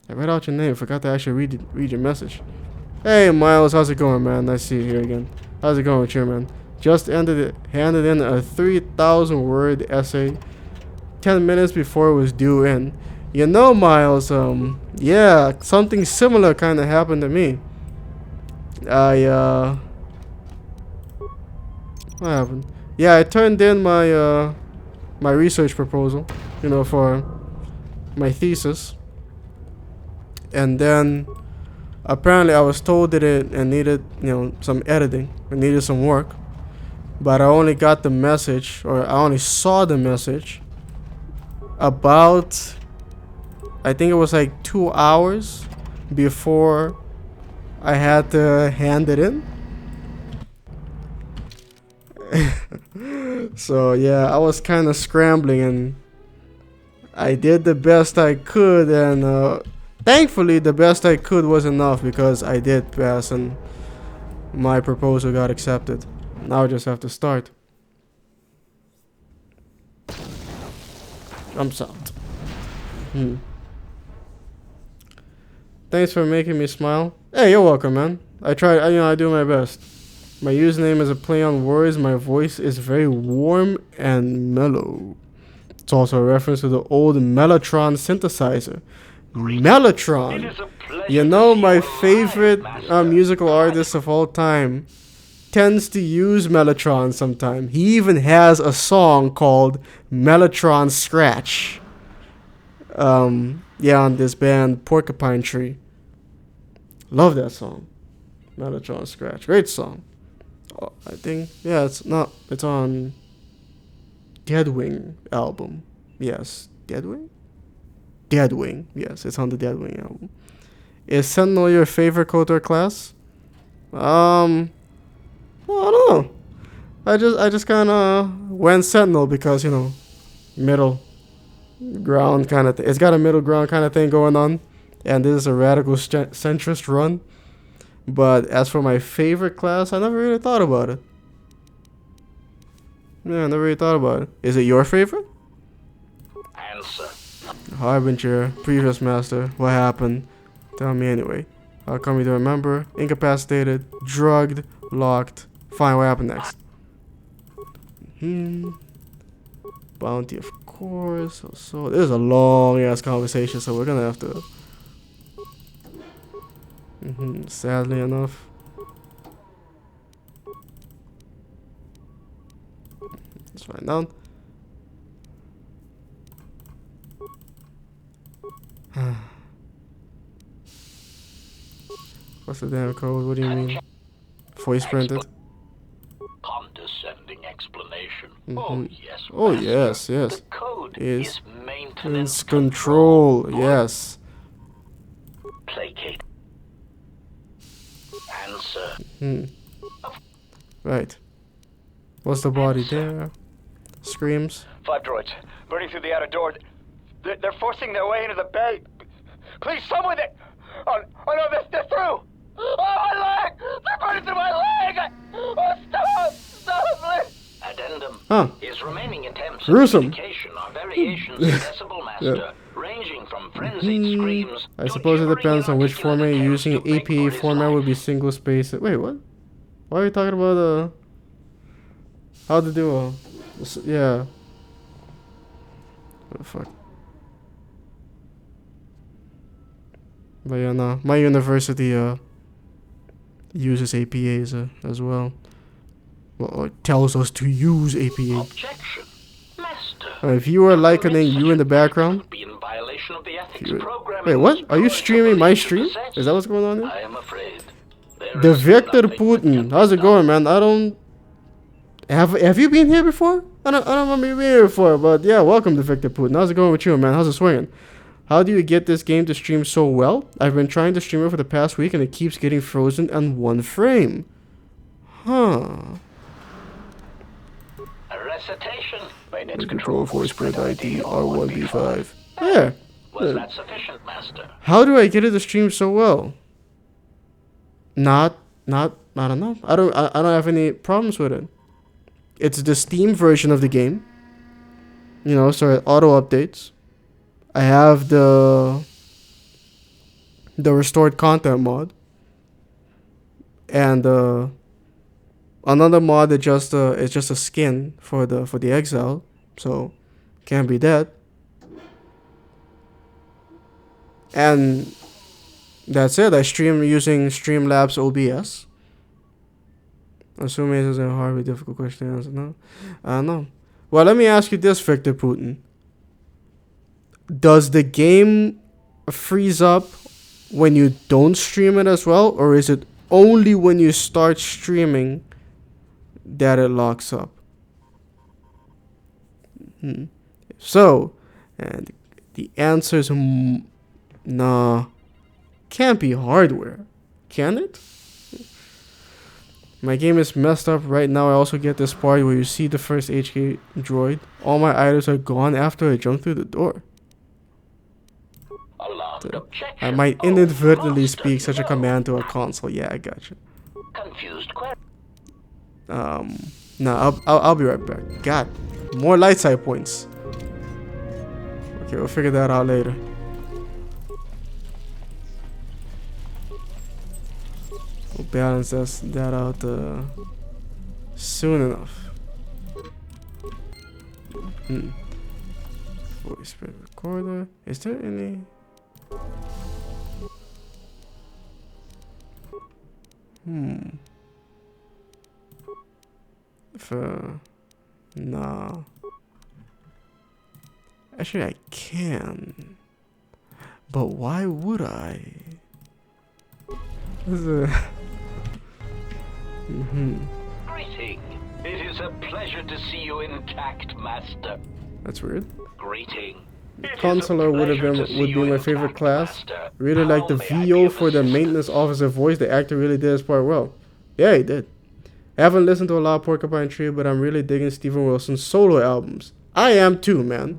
I read out your name. Forgot to actually read your message. Hey, Miles. How's it going, man? Nice to see you here again. How's it going with you, man? Just handed in a 3,000-word essay 10 minutes before it was due in. You know, Miles, yeah, something similar kind of happened to me. What happened? Yeah, I turned in my, my research proposal, you know, for my thesis. And then, apparently I was told that it needed, you know, some editing. It needed some work. But I only got the message, or I only saw the message about, I think it was like 2 hours before I had to hand it in. So yeah, I was kind of scrambling, and I did the best I could, and thankfully the best I could was enough, because I did pass and my proposal got accepted. Now I just have to start. I'm out. Thanks for making me smile. Hey, you're welcome, man. I try, you know, I do my best. My username is a play on words. My voice is very warm and mellow. It's also a reference to the old Mellotron synthesizer. Mellotron! You know, my favorite musical artist of all time tends to use Mellotron sometime. He even has a song called Mellotron Scratch. Yeah, on this band Porcupine Tree. Love that song. Mellotron Scratch. Great song. Oh, I think, yeah, it's on Deadwing album. Yes, Deadwing? Deadwing. Yes, it's on the Deadwing album. Is Sentinel your favorite KoTOR class? Well, I don't know. I just kind of went Sentinel because, you know, middle ground kind of thing. It's got a middle ground kind of thing going on, and this is a radical centrist run. But as for my favorite class, I never really thought about it. Yeah, I never really thought about it. Is it your favorite? Answer. Harbinger, previous master. What happened? Tell me anyway. How come you don't remember? Incapacitated, drugged, locked. Fine, what happened next? Bounty, of course. So this is a long ass conversation, so we're gonna have to. Sadly enough. Let's find out. What's the damn code? What do you mean? Voice printed? Condescending explanation. Yes. Oh yes, yes. The code is maintenance control. Yes. Placate. Answer. Right. What's the body there? Screams. 5 droids burning through the outer door. They're forcing their way into the bay. Please, someone that. Oh no, they're through. Oh, my leg! They're burning through my leg! Oh, stop, please. Addendum. His remaining attempts at communication are variations of Decibel Master, ranging from frenzied screams. I suppose it depends on which format you're using. APA format would be single space. Wait, what? Why are you talking about how to do yeah. What the fuck? But yeah, no. My university uses APAs as well. Well, it tells us to use APA. Objection. Master. If you are likening you in the background. Wait, what? Are you streaming my stream? Is that what's going on here? I am afraid. The Victor Putin. How's it going, man? I don't. Have you been here before? I don't remember you being here before, but yeah, welcome to Victor Putin. How's it going with you, man? How's it swinging? How do you get this game to stream so well? I've been trying to stream it for the past week and it keeps getting frozen on 1 frame. Huh. A recitation. Maintenance control voice print ID R1B5. Yeah. Was that sufficient, Master? How do I get it to stream so well? Not enough. I don't have any problems with it. It's the Steam version of the game. You know, so it auto updates. I have the restored content mod, and another mod that just is just a skin for the Exile, so can't be that. And that's it. I stream using Streamlabs OBS. Assuming it isn't a horribly difficult question to answer. No, I don't know. Well, let me ask you this, Victor Putin. Does the game freeze up when you don't stream it as well, or is it only when you start streaming that it locks up? So, and the answer is nah. Can't be hardware, can it? My game is messed up right now. I also get this part where you see the first HK droid. All my items are gone after I jump through the door. I might inadvertently speak such a command to a console. Yeah, I gotcha. Confused. No, I'll be right back. God, more light side points. Okay, we'll figure that out later. We'll balance that out soon enough. Voice recorder. Is there any? Nah. Actually, I can. But why would I? This is a Greeting. It is a pleasure to see you intact, Master. That's weird. Greeting. Consular would be my favorite class. Really like the VO for the maintenance officer voice. The actor really did his part well. Yeah, he did. I haven't listened to a lot of Porcupine Tree, but I'm really digging Steven Wilson's solo albums. I am too, man.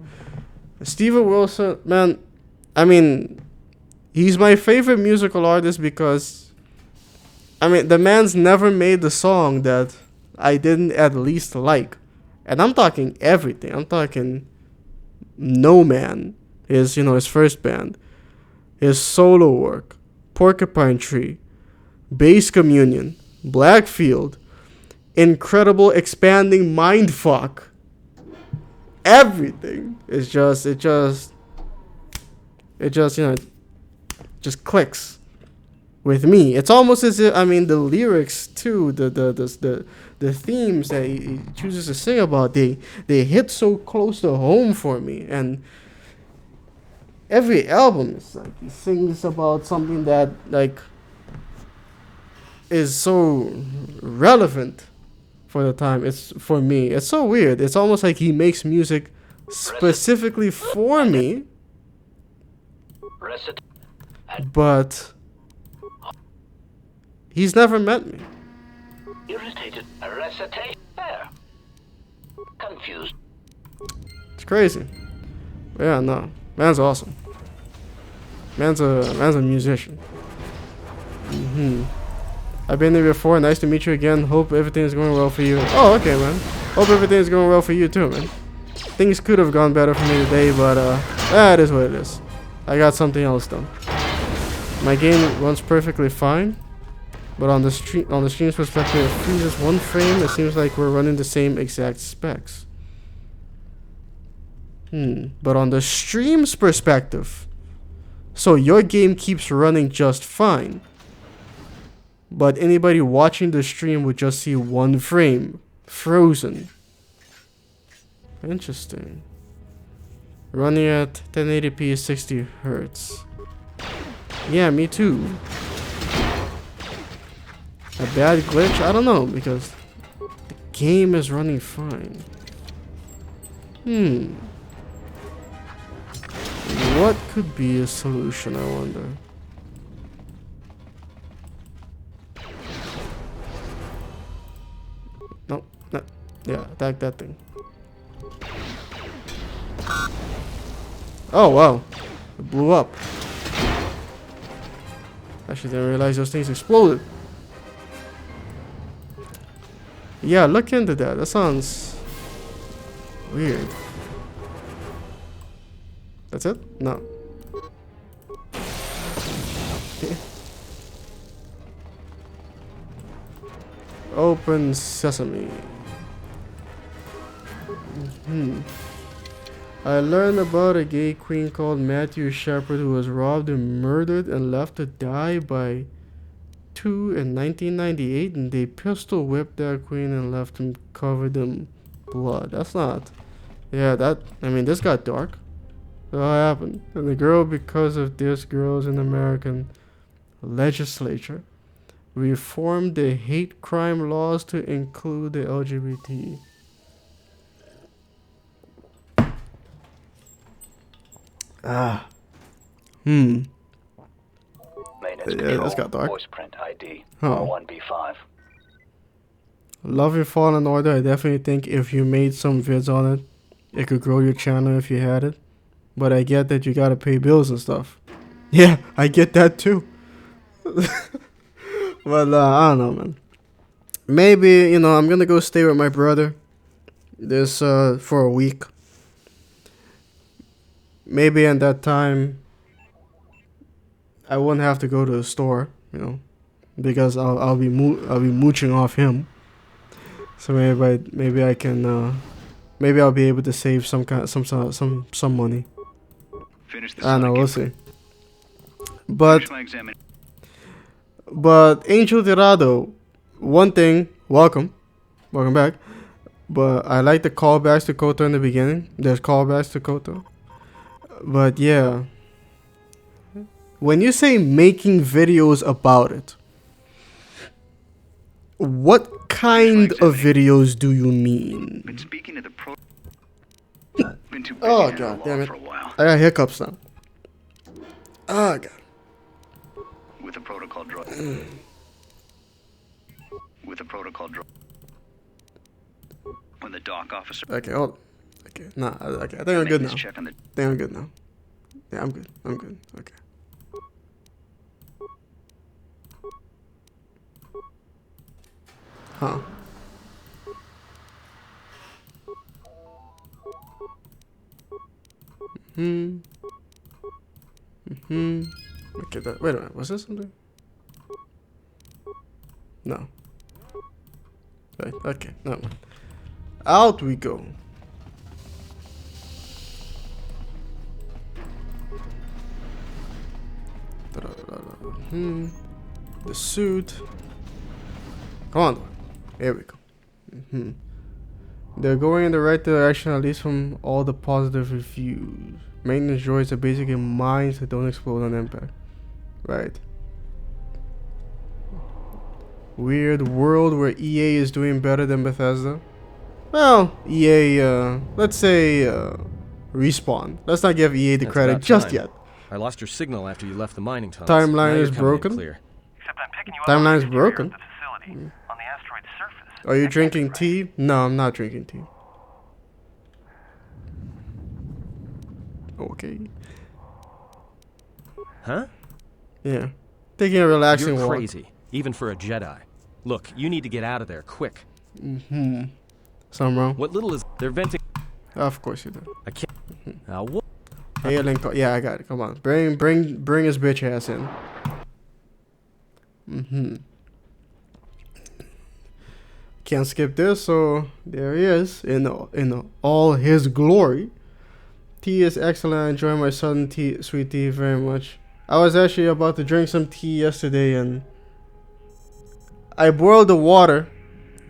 Steven Wilson, man, I mean, he's my favorite musical artist because, I mean, the man's never made the song that I didn't at least like. And I'm talking everything. I'm talking No Man, his first band, his solo work, Porcupine Tree, Bass Communion, Blackfield, Incredible Expanding Mindfuck. Everything is just clicks with me. It's almost as if, I mean, the lyrics too, the themes that he chooses to sing about, they hit so close to home for me. And every album is like he sings about something that like is so relevant for the time. It's for me. It's so weird. It's almost like he makes music specifically for me, but he's never met me. Irritated. A recitation. There. Confused. It's crazy. But yeah, no. Man's awesome. Man's a musician. I've been there before. Nice to meet you again. Hope everything's going well for you. Oh, okay, man. Hope everything's going well for you too, man. Things could have gone better for me today, but it is what it is. I got something else done. My game runs perfectly fine, but on the stream's perspective, it freezes one frame. It seems like we're running the same exact specs. But on the stream's perspective, so your game keeps running just fine, but anybody watching the stream would just see one frame frozen. Interesting. Running at 1080p 60 hertz. Yeah, me too. A bad glitch? I don't know, because the game is running fine. What could be a solution, I wonder? No, no. Yeah, attack that thing. Oh, wow. It blew up. Actually, didn't realize those things exploded. Yeah, look into that. That sounds weird. That's it? No. Open sesame. I learned about a gay queen called Matthew Shepard who was robbed and murdered and left to die by two in 1998, and they pistol whipped that queen and left him covered in blood. That's not... Yeah, that... I mean, this got dark. What happened? And the girl, because of this, girls in American legislature reformed the hate crime laws to include the LGBT. Ah. Maintenance Yeah, control, this got dark. voice print ID, Huh. R1B5. Love your Fallen Order. I definitely think if you made some vids on it, it could grow your channel if you had it. But I get that you gotta pay bills and stuff. Yeah, I get that too. But I don't know, man. Maybe, you know, I'm gonna go stay with my brother this for a week. Maybe in that time I wouldn't have to go to the store, you know, because I'll be mooching off him. So maybe I can maybe I'll be able to save some money. Finish the I don't know, we'll select- see. But Actual examine- Angel Dorado, one thing, welcome back. But I like the callbacks to KoTOR in the beginning. There's callbacks to KoTOR. But yeah, when you say making videos about it, what kind of videos do you mean? Been speaking to the pro. Been too busy Oh, to God know damn law it. for a while. I got hiccups now. Oh god. With the protocol droid. With the protocol droid. When the dock officer. Okay, hold on. Okay, nah, okay, I think I'm good now. Maintenance check on the. I think I'm good now. Yeah, I'm good. Okay. Huh. Okay, wait a minute. Was this something? No. Right, okay, no. Out we go. The suit. Come on. Here we go. They're going in the right direction, at least from all the positive reviews. Maintenance droids are basically mines that don't explode on impact. Right. Weird world where EA is doing better than Bethesda. Well, EA, let's say, Respawn. Let's not give EA the That's credit about just time. yet. I lost your signal after you left the mining tunnels. Timeline Now you're is coming in broken? Clear. Except I'm picking you up Timeline's on the exterior broken. of the facility, on the asteroid's surface. Are you Next drinking to the tea? No, I'm not drinking tea. Okay. Huh? Yeah. Taking a relaxing You're walk. crazy, even for a Jedi. Look, you need to get out of there, quick. Something wrong? What little is... They're venting... Of course you do. I can't... Now, what? Hey, Link. Yeah, I got it. Come on. Bring his bitch ass in. Can't skip this, so there he is in all his glory. Tea is excellent. I enjoy my southern tea, sweet tea very much. I was actually about to drink some tea yesterday, and I boiled the water,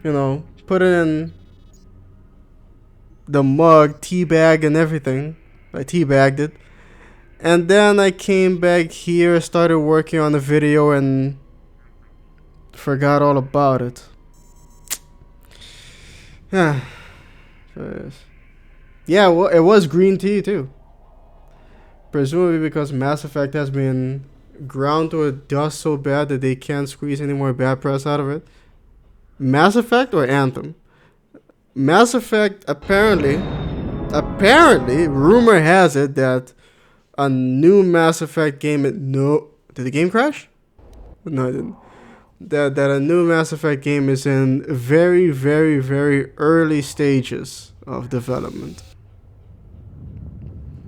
you know, put it in the mug, tea bag and everything. I tea bagged it. And then I came back here, started working on the video, and forgot all about it. Yeah. Yeah, well, it was green tea too. Presumably because Mass Effect has been ground to a dust so bad that they can't squeeze any more bad press out of it. Mass Effect or Anthem? Mass Effect, apparently, rumor has it that a new Mass Effect game... No. Did the game crash? No, it didn't. That a new Mass Effect game is in very, very, very early stages of development.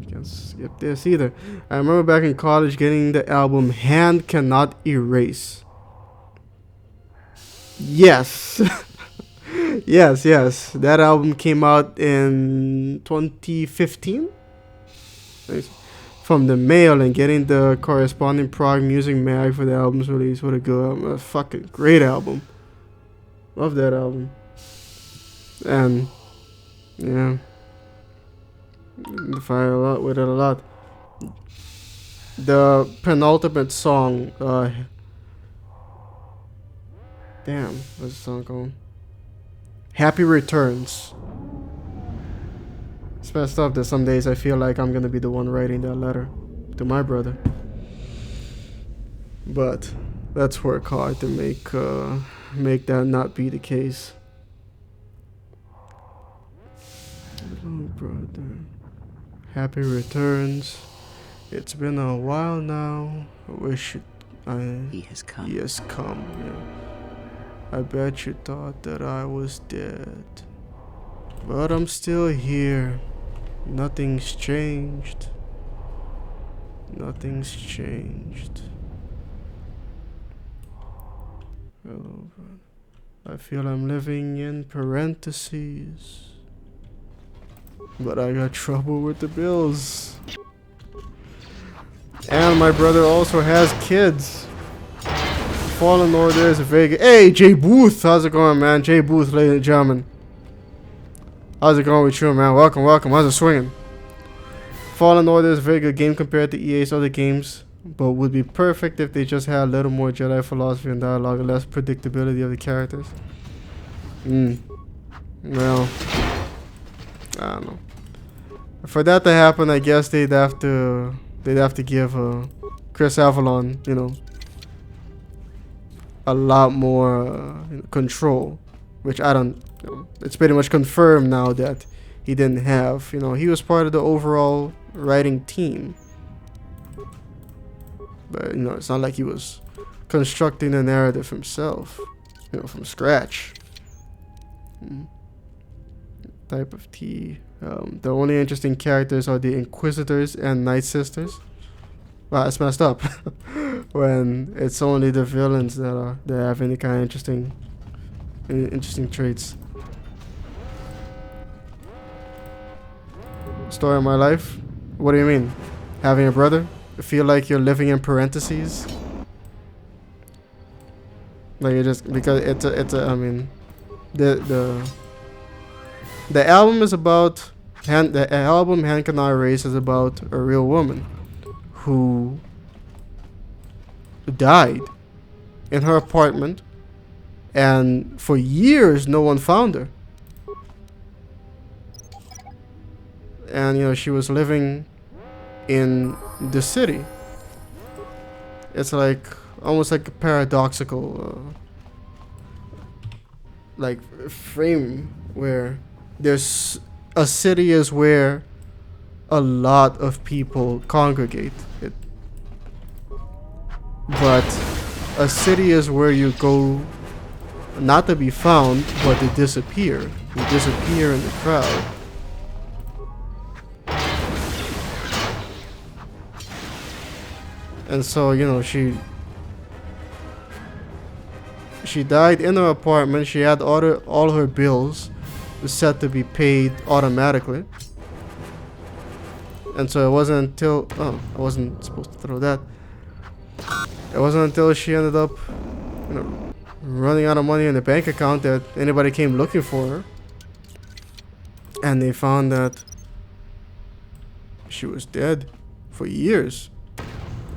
can't skip this either. I remember back in college getting the album Hand Cannot Erase. Yes. yes. That album came out in 2015. From the mail and getting the corresponding prog music mag for the album's release. What a good album. A fucking great album. Love that album. And yeah. Fire a lot with it a lot. The penultimate song, damn, what's the song called? Happy Returns. It's messed up that some days I feel like I'm gonna be the one writing that letter to my brother. But let's work hard to make that not be the case. Little brother. Happy returns. It's been a while now. I wish He has come. He has come. Yeah. I bet you thought that I was dead, but I'm still here. Nothing's changed. Nothing's changed. Hello, brother. I feel I'm living in parentheses. But I got trouble with the bills. And my brother also has kids. Fallen Order is a very good... Hey, Jay Booth! How's it going, man? Jay Booth, ladies and gentlemen. How's it going with you, man? Welcome. How's it swinging? Fallen Order is a very good game compared to EA's other games, but would be perfect if they just had a little more Jedi philosophy and dialogue and less predictability of the characters. Well, I don't know. For that to happen, I guess they'd have to give Chris Avalon, a lot more control, which I don't. It's pretty much confirmed now that he didn't have. He was part of the overall writing team, but it's not like he was constructing the narrative himself, from scratch. Type of tea. The only interesting characters are the Inquisitors and Night Sisters. Wow, it's messed up. When it's only the villains that have any kind of interesting traits. Story of my life? What do you mean? Having a brother? Feel like you're living in parentheses? Like you just because it's a I mean the album is about the album Hand Cannot Erase is about a real woman who died in her apartment, and for years no one found her. And she was living in the city. It's like almost like a paradoxical like frame where there's a city is where a lot of people congregate. But a city is where you go not to be found, but to disappear. You disappear in the crowd. And so, she died in her apartment. She had all her bills set to be paid automatically. And so it wasn't until... Oh, I wasn't supposed to throw that. It wasn't until she ended up, running out of money in the bank account that anybody came looking for her. And they found that she was dead for years.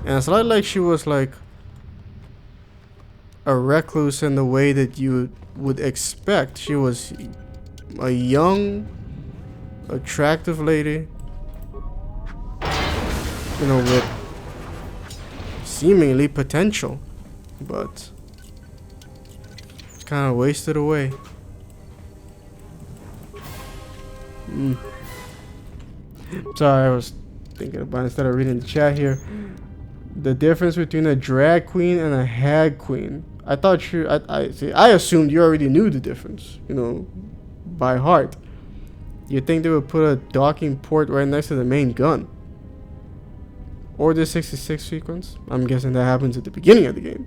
And it's not like she was like a recluse in the way that you would expect. She was a young, attractive lady, with seemingly potential, but it's kind of wasted away. Sorry, I was thinking about, instead of reading the chat here, the difference between a drag queen and a hag queen. I thought I assumed you already knew the difference, by heart. You'd think they would put a docking port right next to the main gun. Order 66 sequence. I'm guessing that happens at the beginning of the game.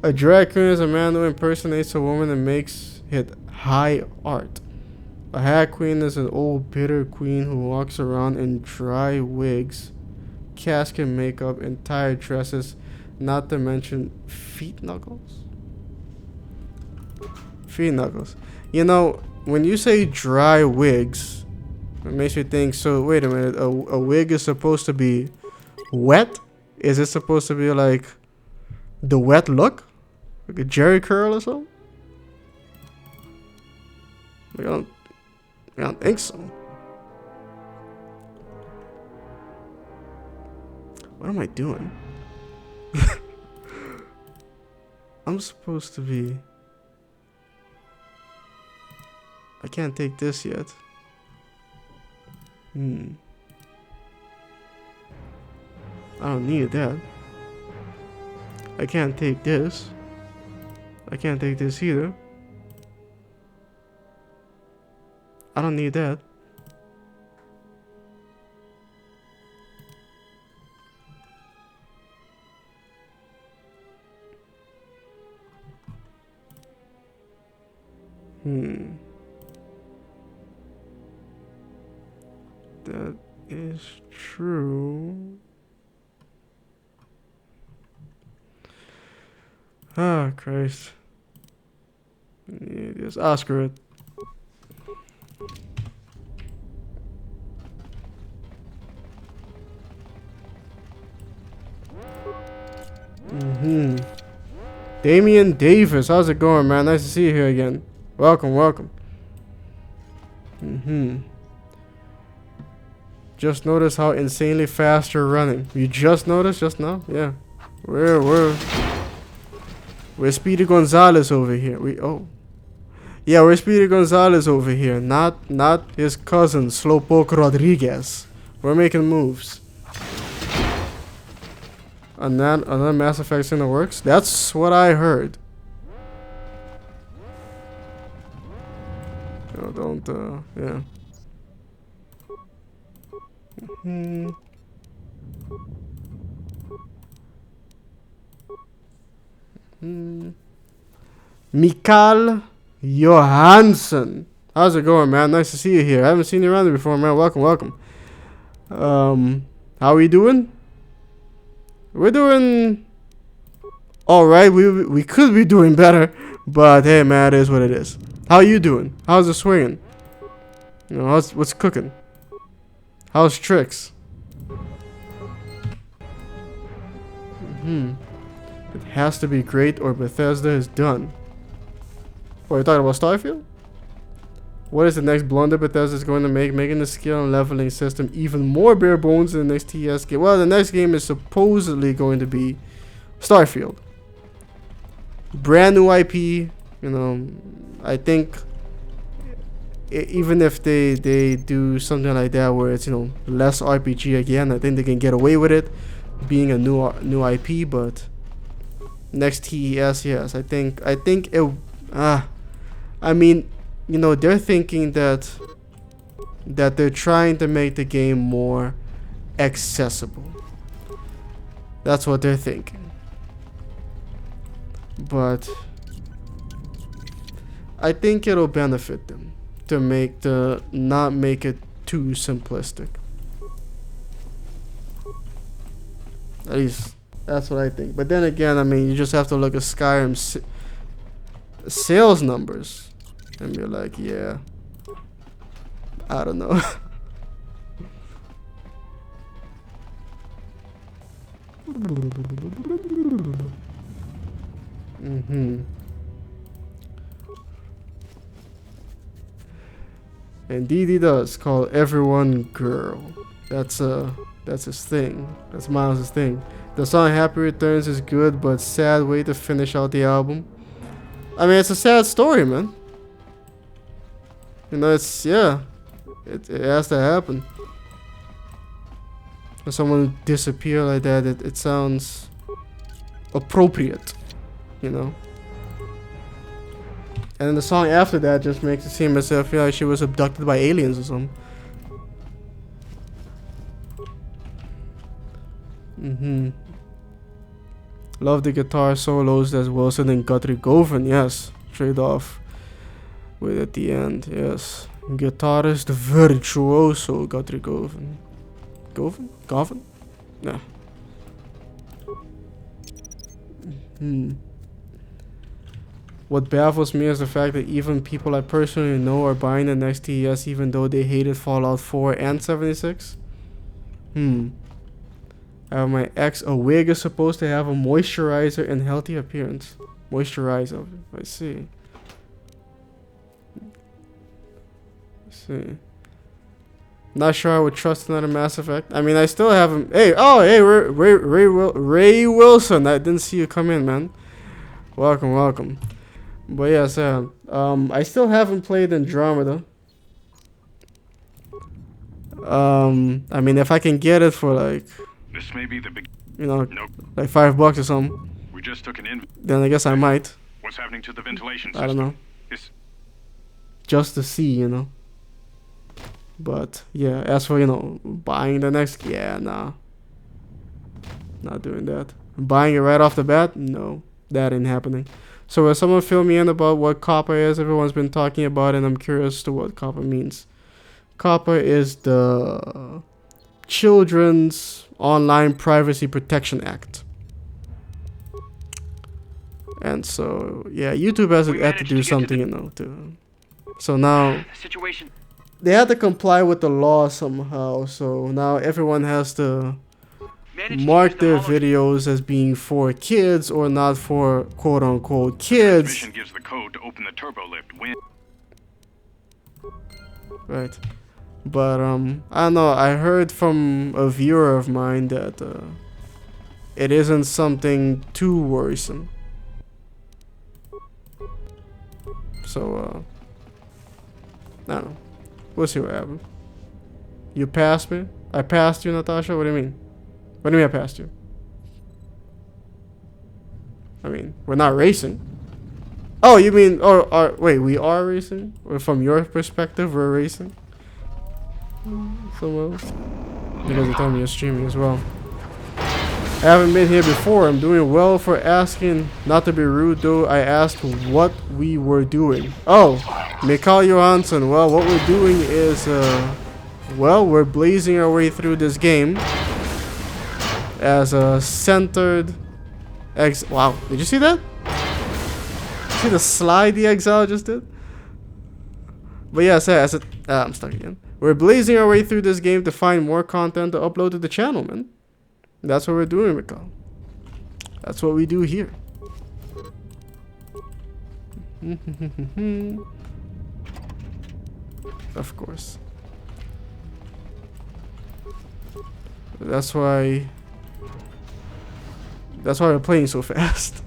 A drag queen is a man who impersonates a woman and makes it high art. A hag queen is an old bitter queen who walks around in dry wigs, casket makeup, and tired dresses, not to mention feet knuckles. Feet knuckles. You know, when you say dry wigs, it makes me think, so wait a minute, a wig is supposed to be wet? Is it supposed to be like the wet look? Like a Jerry curl or something? I don't think so. What am I doing? I'm supposed to be... I can't take this yet. I don't need that. I can't take this. I can't take this either. I don't need that. That is true. Ah, Christ. Yeah, just Oscar it. Damian Davis, how's it going, man? Nice to see you here again. Welcome, welcome. Just notice how insanely fast you're running. You just noticed just now? Yeah. We're Speedy Gonzalez over here. Yeah, we're Speedy Gonzalez over here. Not his cousin, Slowpoke Rodriguez. We're making moves. Another Mass Effect in the works? That's what I heard. No, don't, yeah. Mikael Johansson. How's it going, man? Nice to see you here. I haven't seen you around here before, man. Welcome, welcome. How we doing? We're doing alright. We could be doing better, but hey, man, it is what it is. How you doing? How's it swinging? You know, what's cooking? How's tricks? It has to be great or Bethesda is done. What, you're talking about Starfield? What is the next blunder Bethesda is going to make, making the skill and leveling system even more bare bones in the next TS game? Well, the next game is supposedly going to be Starfield. Brand new IP, you know. I think even if they do something like that where it's, you know, less RPG again, I think they can get away with it being a new IP. But next TES, yes, I think it. I mean, you know, they're thinking that they're trying to make the game more accessible. That's what they're thinking. But I think it'll benefit them to not make it too simplistic. At least that's what I think. But then again, I mean, you just have to look at Skyrim's sales numbers and be like, yeah, I don't know. Indeed he does call everyone girl. That's his thing. That's Miles' thing. The song Happy Returns is good, but sad way to finish out the album. I mean, it's a sad story, man. You know, it's, yeah, it has to happen. When someone disappear like that, it sounds appropriate, you know. And then the song after that just makes it seem as if, yeah, she was abducted by aliens or something. Love the guitar solos as Wilson and Guthrie Govan. Yes, trade off with at the end. Yes, guitarist virtuoso Guthrie Govan. Govan? Yeah. What baffles me is the fact that even people I personally know are buying the next TES even though they hated Fallout 4 and 76. My ex, a wig is supposed to have a moisturizer and healthy appearance. Moisturizer, I see. Not sure I would trust another Mass Effect. I mean, I still haven't. Hey, Ray Wilson. I didn't see you come in, man. Welcome. But yes, I still haven't played Andromeda. I mean, if I can get it for like, This may be the big. like $5 or something. We just took an Then I guess I might. What's happening to the ventilation system? I don't know. Just to see, But yeah, as for buying the next, nah, not doing that. Buying it right off the bat, no, that ain't happening. So will someone fill me in about what KoTOR is? Everyone's been talking about it, and I'm curious to what KoTOR means. KoTOR is the Children's Online Privacy Protection Act. And so, yeah, YouTube has had to do something, So now, they had to comply with the law somehow. So now everyone has to mark their videos as being for kids or not for quote-unquote kids. Transmission gives the code to open the turbo lift. Right. But I don't know. I heard from a viewer of mine that it isn't something too worrisome. So I don't know. We'll see what happens. You passed me? I passed you, Natasha? What do you mean? What do you mean I passed you? I mean, we're not racing. Oh, you mean... wait, we are racing? Or from your perspective, we're racing? Someone else? Because you told me you're streaming as well. I haven't been here before. I'm doing well for asking. Not to be rude, though. I asked what we were doing. Oh, Mikael Johansson. Well, what we're doing is... well, we're blazing our way through this game as a centered wow, did you see that? See the slide the Exile just did? But yeah, I'm stuck again. We're blazing our way through this game to find more content to upload to the channel, man. That's what we're doing, Mikael. That's what we do here. Of course. That's why we're playing so fast.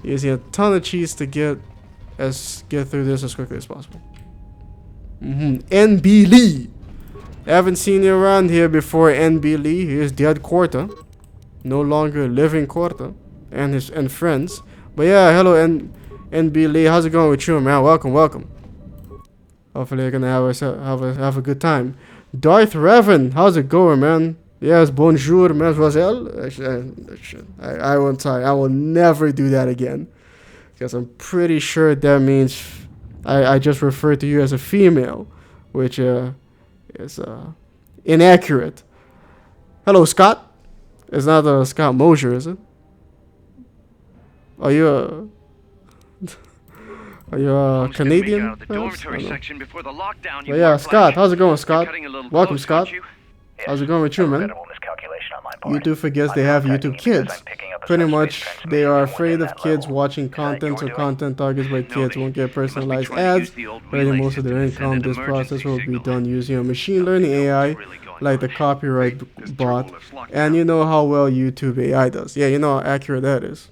Using a ton of cheats to get through this as quickly as possible. NB Lee. I haven't seen you around here before, NB Lee. Here's dead Korta. No longer living Korta and friends. But yeah, hello NB Lee. How's it going with you, man? Welcome. Hopefully you're gonna have a good time. Darth Revan, how's it going, man? Yes, bonjour, mademoiselle. I won't tell you. I will never do that again. Because I'm pretty sure that means I just referred to you as a female. Which is inaccurate. Hello, Scott. It's not Scott Mosier, is it? Are you a Canadian? But yeah, Scott, how's it going, Scott? Welcome, Scott. How's it going with you, man? YouTube forgets they have YouTube Kids. Pretty much, they are afraid of kids watching content, so content targets by kids won't get personalized ads. But most of their income, this process will be done using a machine learning AI, like the copyright bot. And you know how well YouTube AI does. Yeah, you know how accurate that is.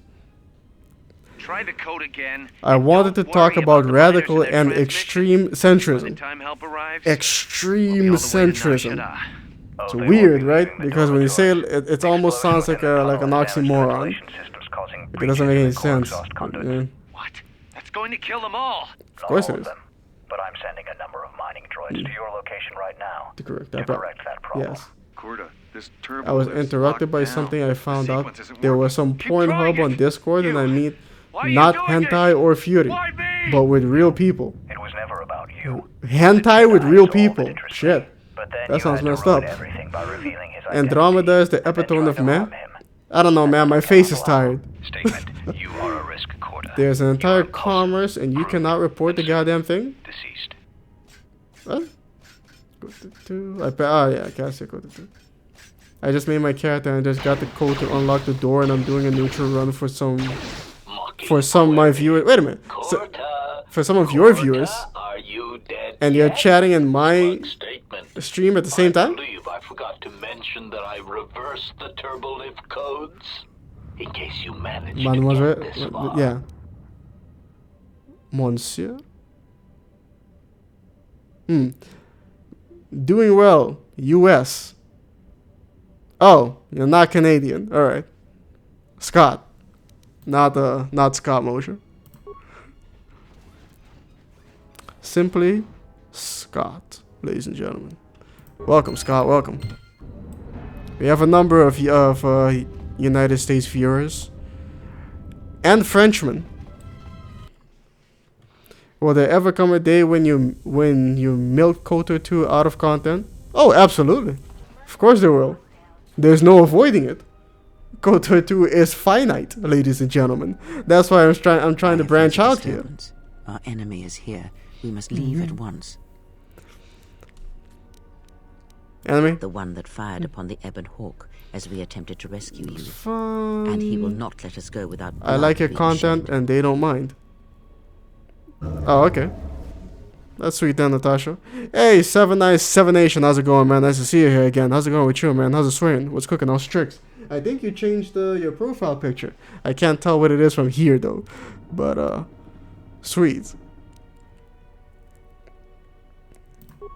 Try the code again. I wanted to talk about radical and extreme centrism. Extreme centrism. It's weird, right? Because when you say it, it almost sounds like an oxymoron. Like it doesn't make any sense. Yeah. What? That's going to kill them all. Of course it is. But I'm sending a number of mining droids to your location right now. To correct that problem. Yes. Korta, this turbo I was lift's interrupted by locked down. something I The found out. sequence isn't There was working. some Keep trying Pornhub on it. Discord and I meet Why are you not doing hentai this? or Fury, Why me? but with real people. It was never about you. Hentai with Jedi real saw all people. that interest me, Shit. but then That you sounds had to messed ruin up. everything by revealing his Andromeda is the identity, and then epitome tried of to man. harm him. I don't know, man. My face is tired. Statement: You are a risk, KoTOR. There's an You entire are commerce and you cruel, cannot report the goddamn thing? deceased. What? Oh yeah, I can't say KoTOR. I just made my character and just got the code to unlock the door and I'm doing a neutral run for some of my viewers. Wait a minute. So, for some of your viewers. Are you dead And you're yet? chatting in my Statement. stream at the same time? I believe I forgot to mention that I reversed the turbolift codes. In case you managed Mademoiselle, to get this far. yeah. Monsieur? Doing well. US. Oh, you're not Canadian. Alright. Scott. Not Scott Mosher. Simply Scott, ladies and gentlemen. Welcome, Scott. Welcome. We have a number of United States viewers and Frenchmen. Will there ever come a day when you milk KoTOR 2 out of content? Oh, absolutely. Of course there will. There's no avoiding it. KoTOR 2 is finite, ladies and gentlemen. That's why I'm trying to branch out here. Our enemy is here. We must leave at once. Enemy? The one that fired upon the Ebon Hawk as we attempted to rescue you. Fun. And he will not let us go without I like your being content shed. and they don't mind. Oh, okay. That's sweet then, Natasha. Hey, 7 Nation, how's it going, man? Nice to see you here again. How's it going with you, man? How's it swinging? What's cooking? How's tricks? I think you changed your profile picture. I can't tell what it is from here, though. But, sweet.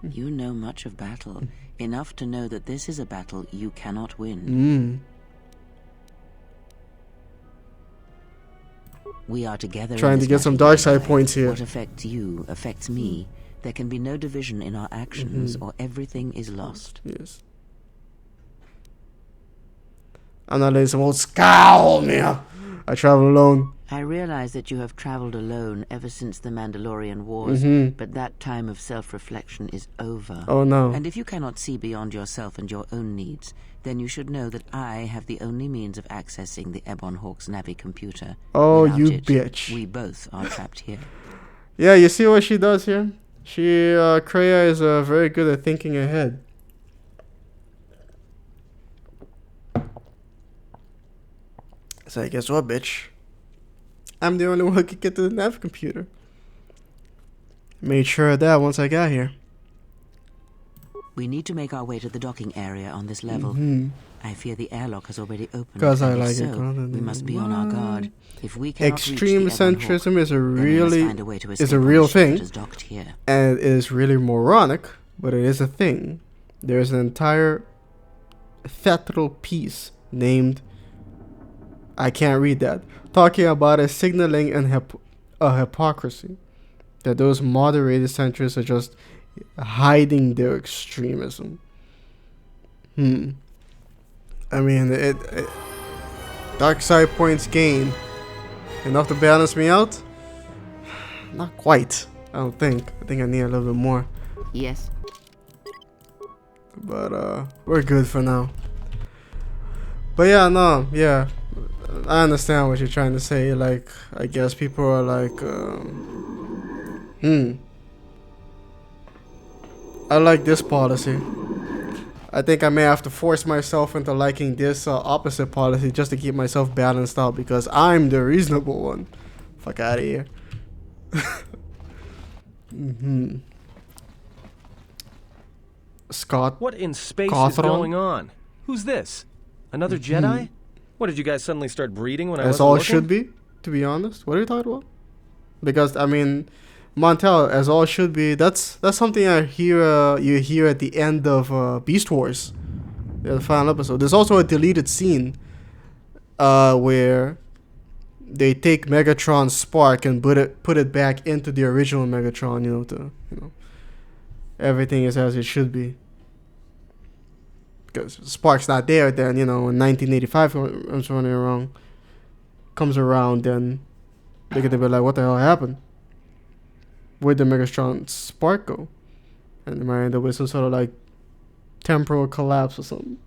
You know much of battle. Enough to know that this is a battle you cannot win. We are together. Trying to get some dark side points here. What affects you affects me. There can be no division in our actions, or everything is lost. Yes. I'm not letting some old scowl me. I travel alone. I realize that you have traveled alone ever since the Mandalorian Wars, but that time of self-reflection is over. Oh no. And if you cannot see beyond yourself and your own needs, then you should know that I have the only means of accessing the Ebon Hawk's Navi computer. Oh, Without you it, bitch. We both are trapped here. Yeah, you see what she does here? Kreia is very good at thinking ahead. So guess what, bitch? I'm the only one who could get to the nav computer. Made sure of that once I got here. We need to make our way to the docking area on this level. I fear the airlock has already opened. 'Cause I and if like it so, rather we than must be on our guard. If we cannot Extreme reach the Ebon centrism Hawk, is a then we must really find a way to is a escape on real the ship thing, that is docked here. and it is really moronic, but it is a thing. There's an entire theatrical piece named, I can't read that, talking about a signaling and a hypocrisy that those moderated centrists are just hiding their extremism. I mean, it dark side points gain enough to balance me out? Not quite. I don't think. I think I need a little bit more. Yes. But we're good for now. But yeah, no, yeah. I understand what you're trying to say. Like, I guess people are like, I like this policy. I think I may have to force myself into liking this opposite policy just to keep myself balanced out because I'm the reasonable one. Fuck out of here. Scott. What in space is KoTOR? going on? Who's this? Another Jedi? What, did you guys suddenly start breeding when I As wasn't all looking? should be, to be honest. What are you talking about? Because I mean, Montel, as all should be. That's something I hear. You hear at the end of Beast Wars, the final episode. There's also a deleted scene, where they take Megatron's spark and put it back into the original Megatron. Everything is as it should be. because Spark's not there, then, you know, in 1985 comes around, then they're gonna be like, what the hell happened? Where'd the Megatron Spark go? And they might end up with some sort of like temporal collapse or something.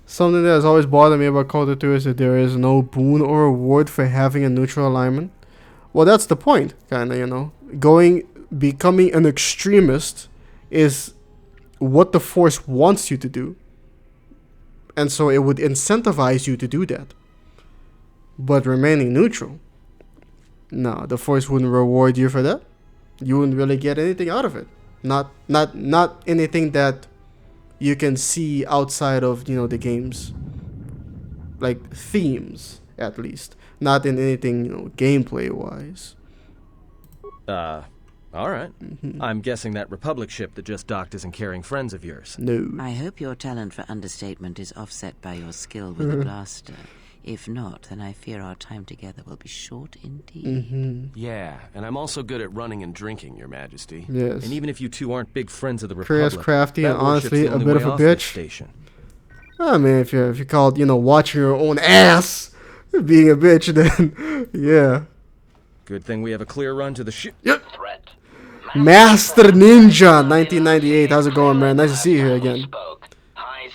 Something that has always bothered me about KoTOR 2 is that there is no boon or reward for having a neutral alignment. Well, that's the point, kinda, you know. Becoming an extremist is what the Force wants you to do. And so it would incentivize you to do that. But remaining neutral, no, the Force wouldn't reward you for that. You wouldn't really get anything out of it. Not anything that you can see outside of, you know, the game's like themes, at least. Not in anything, you know, gameplay wise. Alright. I'm guessing that Republic ship that just docked isn't carrying friends of yours. No. I hope your talent for understatement is offset by your skill with the blaster. If not, then I fear our time together will be short indeed. Yeah, and I'm also good at running and drinking, Your Majesty. Yes. And even if you two aren't big friends of the Krea's Republic, crafty that and honestly warship's the a only bit of way a off this bitch. station. I mean, if you called, you know, watching your own ass being a bitch, then yeah. Good thing we have a clear run to the ship. Yep. Master Ninja 1998. How's it going, man? Nice to see you here again.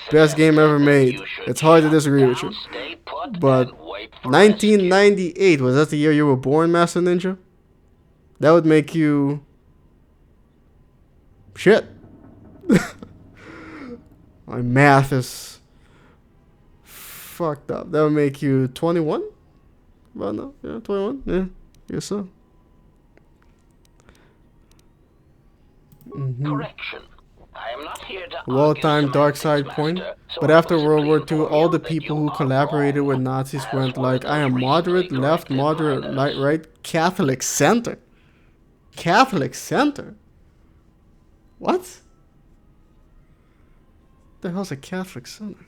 Best game ever made. It's hard to disagree with you. But 1998, was that the year you were born, Master Ninja? That would make you shit. My math is fucked up. That would make you 21? Well, no, yeah, 21. Yeah, guess so. Correction. I am not here to Well-timed dark side point. But after World War II, all the people who collaborated with Nazis went like, I am moderate, left, moderate, right, Catholic center. Catholic center? What? The hell's a Catholic center?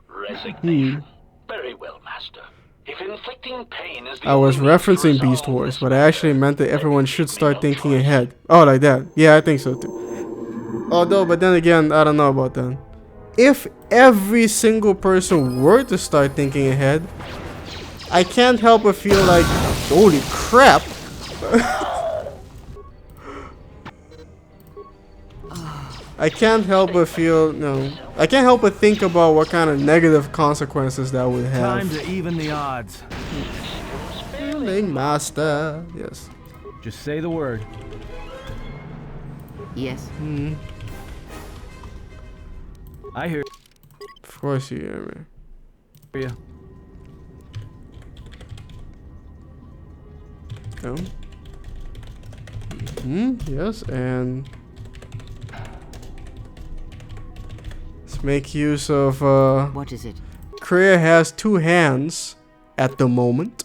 Resignation. Very well, Master. If inflicting pain is the I was only way to referencing resolve Beast Wars, this but I matter, actually meant that then everyone leave should me start no thinking choice. ahead. Oh, like that. Yeah, I think so too. Although, but then again, I don't know about that. If every single person were to start thinking ahead, I can't help but feel like, holy crap. I can't help but feel, I can't help but think about what kind of negative consequences that would have. Time to even the odds. Feeling master, yes. Just say the word. Yes. I hear Of course you hear me. you. Yes, and let's make use of What is it? Krea has 2 hands at the moment,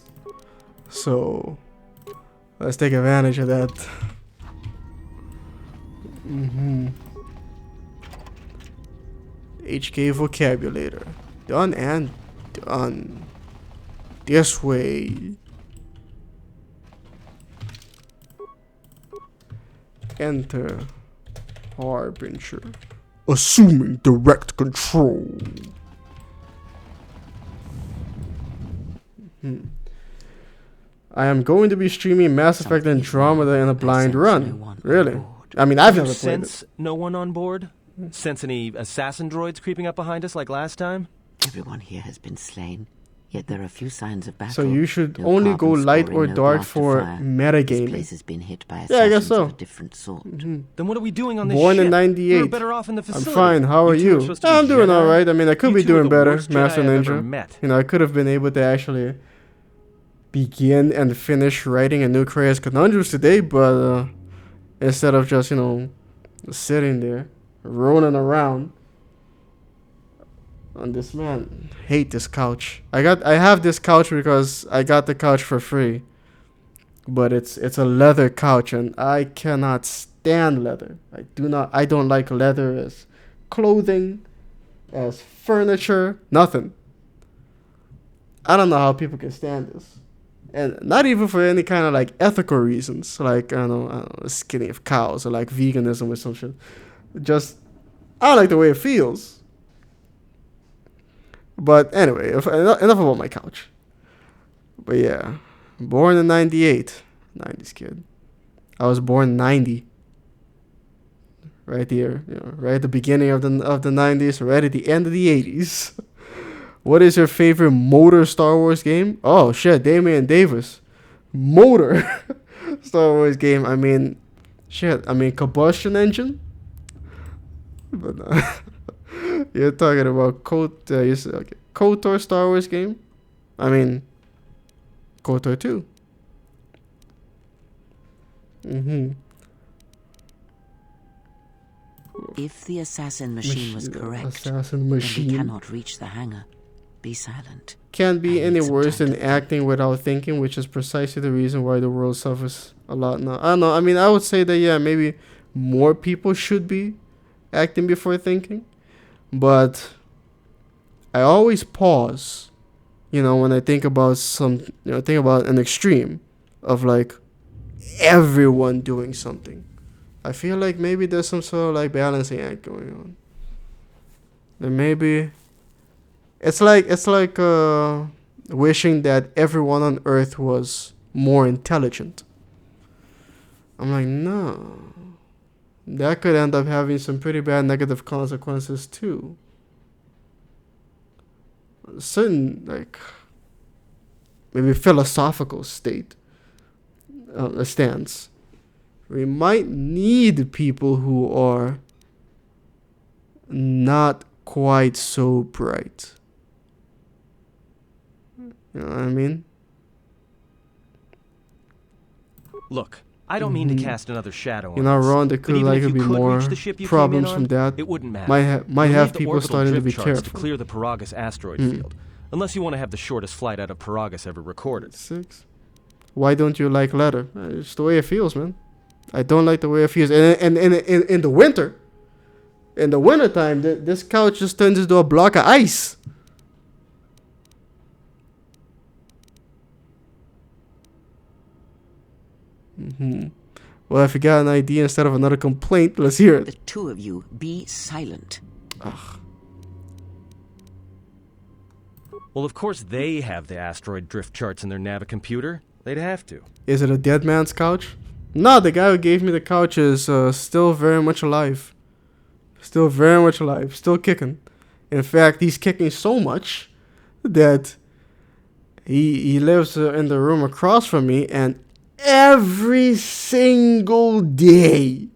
so let's take advantage of that. HK vocabulator. Done and done. This way. Enter Harbinger. Assuming direct control. I am going to be streaming Mass Effect Andromeda in a blind run. Really? I mean, I've never played it. Sense no one on board? Sense any assassin droids creeping up behind us like last time? Everyone here has been slain, yet there are few signs of battle. So you should No only go carbon light scoring, or no dark blast of for fire. This metagaming. place has been hit by Yeah, I guess assassins so. of a different sort. Then what are we doing on this Born ship? in We were 98. better off in the I'm facility. fine. How are two you? supposed to be I'm doing Jedi. alright. I mean, I could You be two are doing the better, worst Jedi Master I've ever Ninja. met. You know, I could have been able to actually begin and finish writing a new Krea's Conundrums today, but instead of just, sitting there, rolling around on this, man, hate this couch. I have this couch because I got the couch for free, but it's a leather couch and I cannot stand leather. I don't like leather as clothing, as furniture, nothing. I don't know how people can stand this. And not even for any kind of like ethical reasons, like I don't know, skinning of cows or like veganism or some shit. Just I don't like the way it feels. But anyway, enough about my couch. But yeah, born in '98, '90s kid. I was born 90. Right here, right at the beginning of the '90s, right at the end of the '80s. What is your favorite motor Star Wars game? Oh shit, Damian Davis. Motor Star Wars game. I mean, shit. I mean, combustion engine. But you're talking about KoTOR Star Wars game. I mean, KoTOR 2. If the assassin machine was correct, assassin then machine we cannot reach the hangar. Be silent. Can't be I any need some worse time than to think. acting without thinking, which is precisely the reason why the world suffers a lot now. I don't know. I mean, I would say that, yeah, maybe more people should be acting before thinking. But I always pause, when I think about think about an extreme of like everyone doing something. I feel like maybe there's some sort of like balancing act going on. And maybe it's like wishing that everyone on Earth was more intelligent. I'm like, no. That could end up having some pretty bad negative consequences too. A certain like maybe philosophical state stance. We might need people who are not quite so bright. You know what I mean? Look, I don't mean to cast another shadow on You're not this, wrong. There but could even if be you could more reach the ship you problems came in from on, that. it wouldn't matter. Might You'll have need the people orbital starting to drift be charts careful. to clear the Paragus asteroid field, unless you want to have the shortest flight out of Paragus ever recorded. 6. Why don't you like leather? It's the way it feels, man. I don't like the way it feels. And in the winter, in the wintertime, this couch just turns into a block of ice. Well, if you got an idea instead of another complaint, let's hear The it. two of you, be silent. Well, of course they have the asteroid drift charts in their Navicomputer. They'd have to. Is it a dead man's couch? No, the guy who gave me the couch is still very much alive. Still very much alive. Still kicking. In fact, he's kicking so much that he lives in the room across from me, and every single day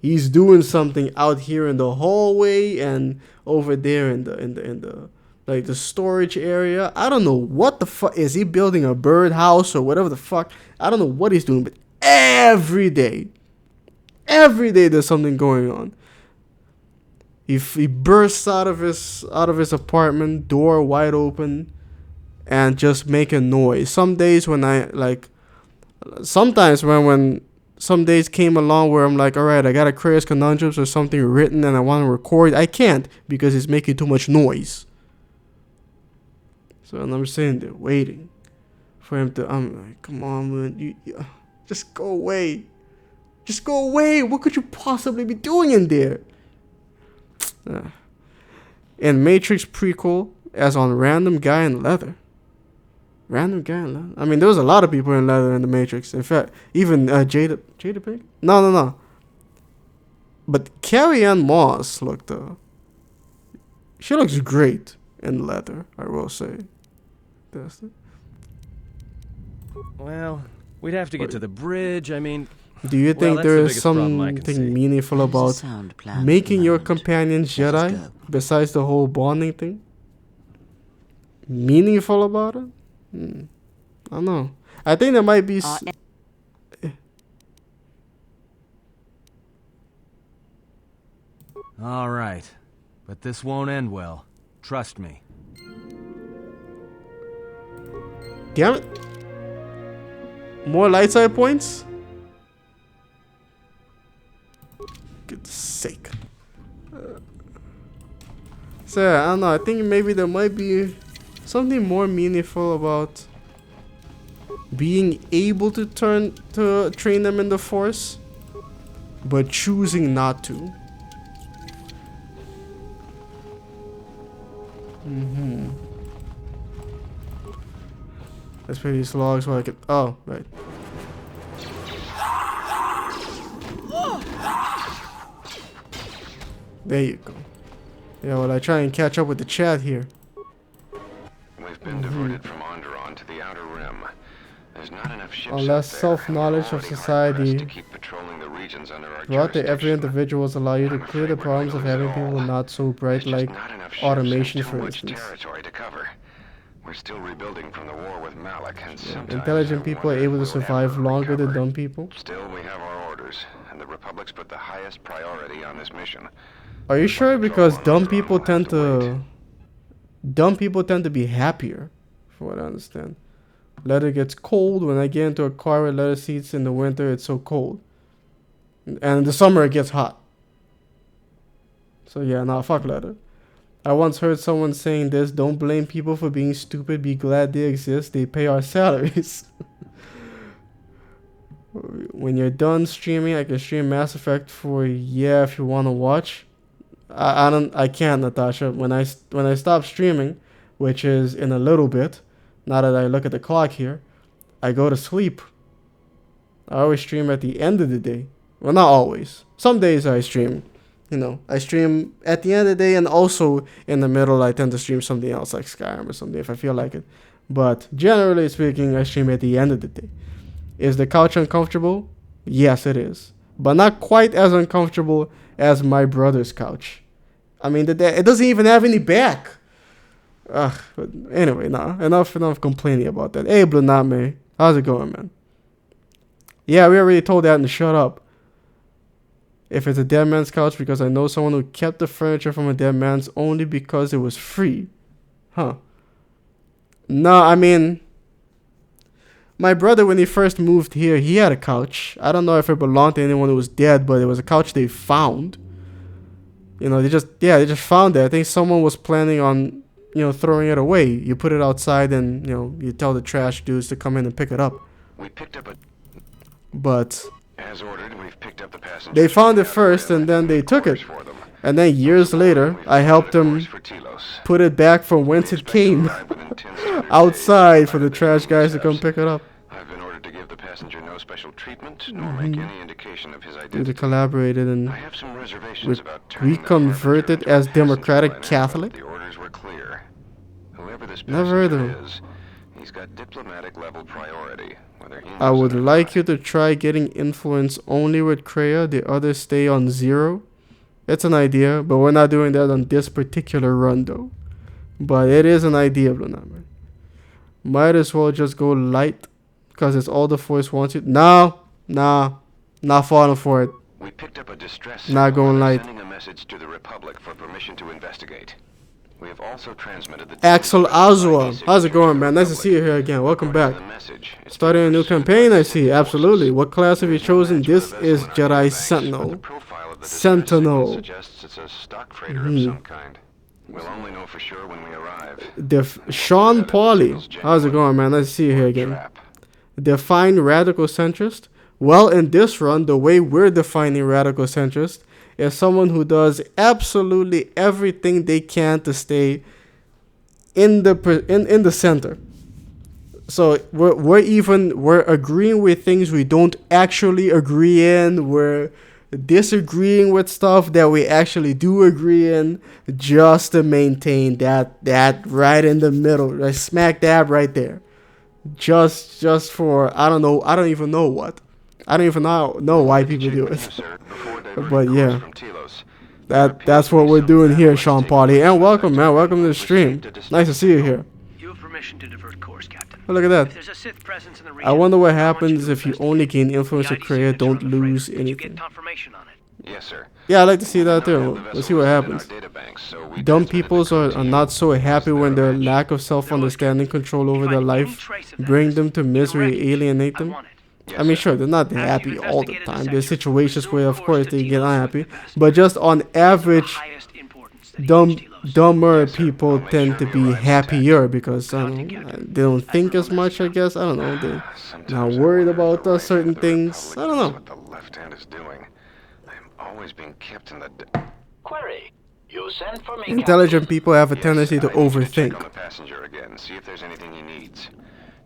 he's doing something out here in the hallway and over there in the like the storage area. I don't know what the fuck. Is he building a birdhouse or whatever the fuck? I don't know what he's doing, but every day there's something going on. He bursts out of his apartment, door wide open, and just making noise. Some days when sometimes when some days came along where I'm like, all right, I gotta create conundrums or something written and I want to record, I can't because it's making too much noise. So I'm sitting there waiting for him to. I'm like, come on, man, you just go away. Just go away. What could you possibly be doing in there? In Matrix prequel, as on Random Guy in Leather. Random Guy in Leather? I mean, there was a lot of people in leather in the Matrix. In fact, even Jada Pink? No. But Carrie-Anne Moss looked, she looks great in leather, I will say. That's it. Well, we'd have to get to the bridge. I mean, do you think that's there the is biggest problem I can see. something meaningful There's a about sound plan for making the your moment. companions Let us Jedi go. besides the whole bonding thing? Meaningful about it? I don't know. I think there might be. all right. But this won't end well. Trust me. Damn it. More light side points? Good sake. So, yeah, I don't know. I think maybe there might be something more meaningful about being able to train them in the Force, but choosing not to. Let's pay these logs while I can. Oh, right. There you go. Yeah, well, I try and catch up with the chat here. We've been diverted from Onderon to the Outer Rim. There's not enough ships Unless self-knowledge of society to keep patrolling the regions under our throughout the every jurisdiction. individuals allow you to clear the problems of having people not so bright, There's like just not enough ships automation, and too for much instance. territory to cover. We're still rebuilding from the war with Malik, and sometimes Intelligent I people are wonder if able to we'll survive ever longer than recover. dumb people. Still, we have our orders, and the Republic's put the highest priority on this mission. Are you sure? Because dumb people tend to be happier, from what I understand. Leather gets cold. When I get into a car with leather seats in the winter, it's so cold. And in the summer, it gets hot. So yeah, nah, fuck leather. I once heard someone saying this: don't blame people for being stupid, be glad they exist, they pay our salaries. When you're done streaming, I can stream Mass Effect for if you want to watch. I can't, Natasha. When I stop streaming, which is in a little bit, now that I look at the clock here, I go to sleep. I always stream at the end of the day. Well, not always. Some days I stream, I stream at the end of the day, and also in the middle I tend to stream something else like Skyrim or something if I feel like it. But generally speaking, I stream at the end of the day. Is the couch uncomfortable? Yes, it is. But not quite as uncomfortable as my brother's couch. I mean, it doesn't even have any back. But anyway, nah. Enough complaining about that. Hey, Bluname. How's it going, man? Yeah, we already told that to shut up. If it's a dead man's couch, because I know someone who kept the furniture from a dead man's only because it was free. Huh. No, I mean, my brother, when he first moved here, he had a couch. I don't know if it belonged to anyone who was dead, but it was a couch they found. They just found it. I think someone was planning on, throwing it away. You put it outside and, you tell the trash dudes to come in and pick it up. We picked up But as ordered, we've picked up the passengers. they found it first and then they took it. And then years later, I helped them put it back from whence it came outside for the trash guys to come pick it up. I've been ordered to give the passenger no special treatment, nor make any indication of his They identity. collaborated and I have some reservations about turning the reconverted harbinger into a as passenger Democratic liner, Catholic. but the orders were clear. Whoever this Never heard of passenger him. is, he's got diplomatic level priority. Whether he I knows would it or like not. you to try getting influence only with Kreia. The others stay on 0. It's an idea, but we're not doing that on this particular run, though. But it is an idea, Blunammer. Might as well just go light, because it's all the Force wants you. No, not falling for it. We picked up a distress Not signal going and are light. sending a message to the Republic for permission to investigate. We have also transmitted the Axel Azua, how's it going, man? Nice to see you here again. Welcome back. Starting a new campaign, I see. Absolutely. What class have you chosen? This is Jedi Sentinel. Sentinel. Suggests it's a stock freighter of some kind. We'll only know for sure when we arrive. Sean Pauly, how's it going, man? Nice to see you here again. Define radical centrist. Well, in this run, the way we're defining radical centrist is someone who does absolutely everything they can to stay in the center. So we're agreeing with things we don't actually agree in. We're disagreeing with stuff that we actually do agree in, just to maintain that right in the middle, right smack dab right there. Just for I don't even know why people do it. But yeah, that's what we're doing here, Sean Pauly. And welcome, man. Welcome to the stream. Nice to see you here. You have permission to divert course, Captain. Oh, look at that. If there's a Sith presence in the I region, wonder what I want happens to if you investigate. only gain influence The with ID Kreia, signature don't on the lose freighter. Did you get anything. confirmation on it? Yes, sir. Yeah, I'd like to see that too. Let's see what happens. Dumb peoples are not so happy when their lack of self-understanding control over their life bring them to misery, alienate them. I mean, sure, they're not happy all the time. There's situations where, of course, they get unhappy. But just on average, dumber people tend to be happier because I don't know, they don't think as much. I guess I don't know. They're not worried about certain things. I don't know. What the left hand is doing. I'm always being kept in the. Query. You sent for me, Intelligent people have a tendency to I need you to check overthink. on the passenger again. See if there's anything he needs.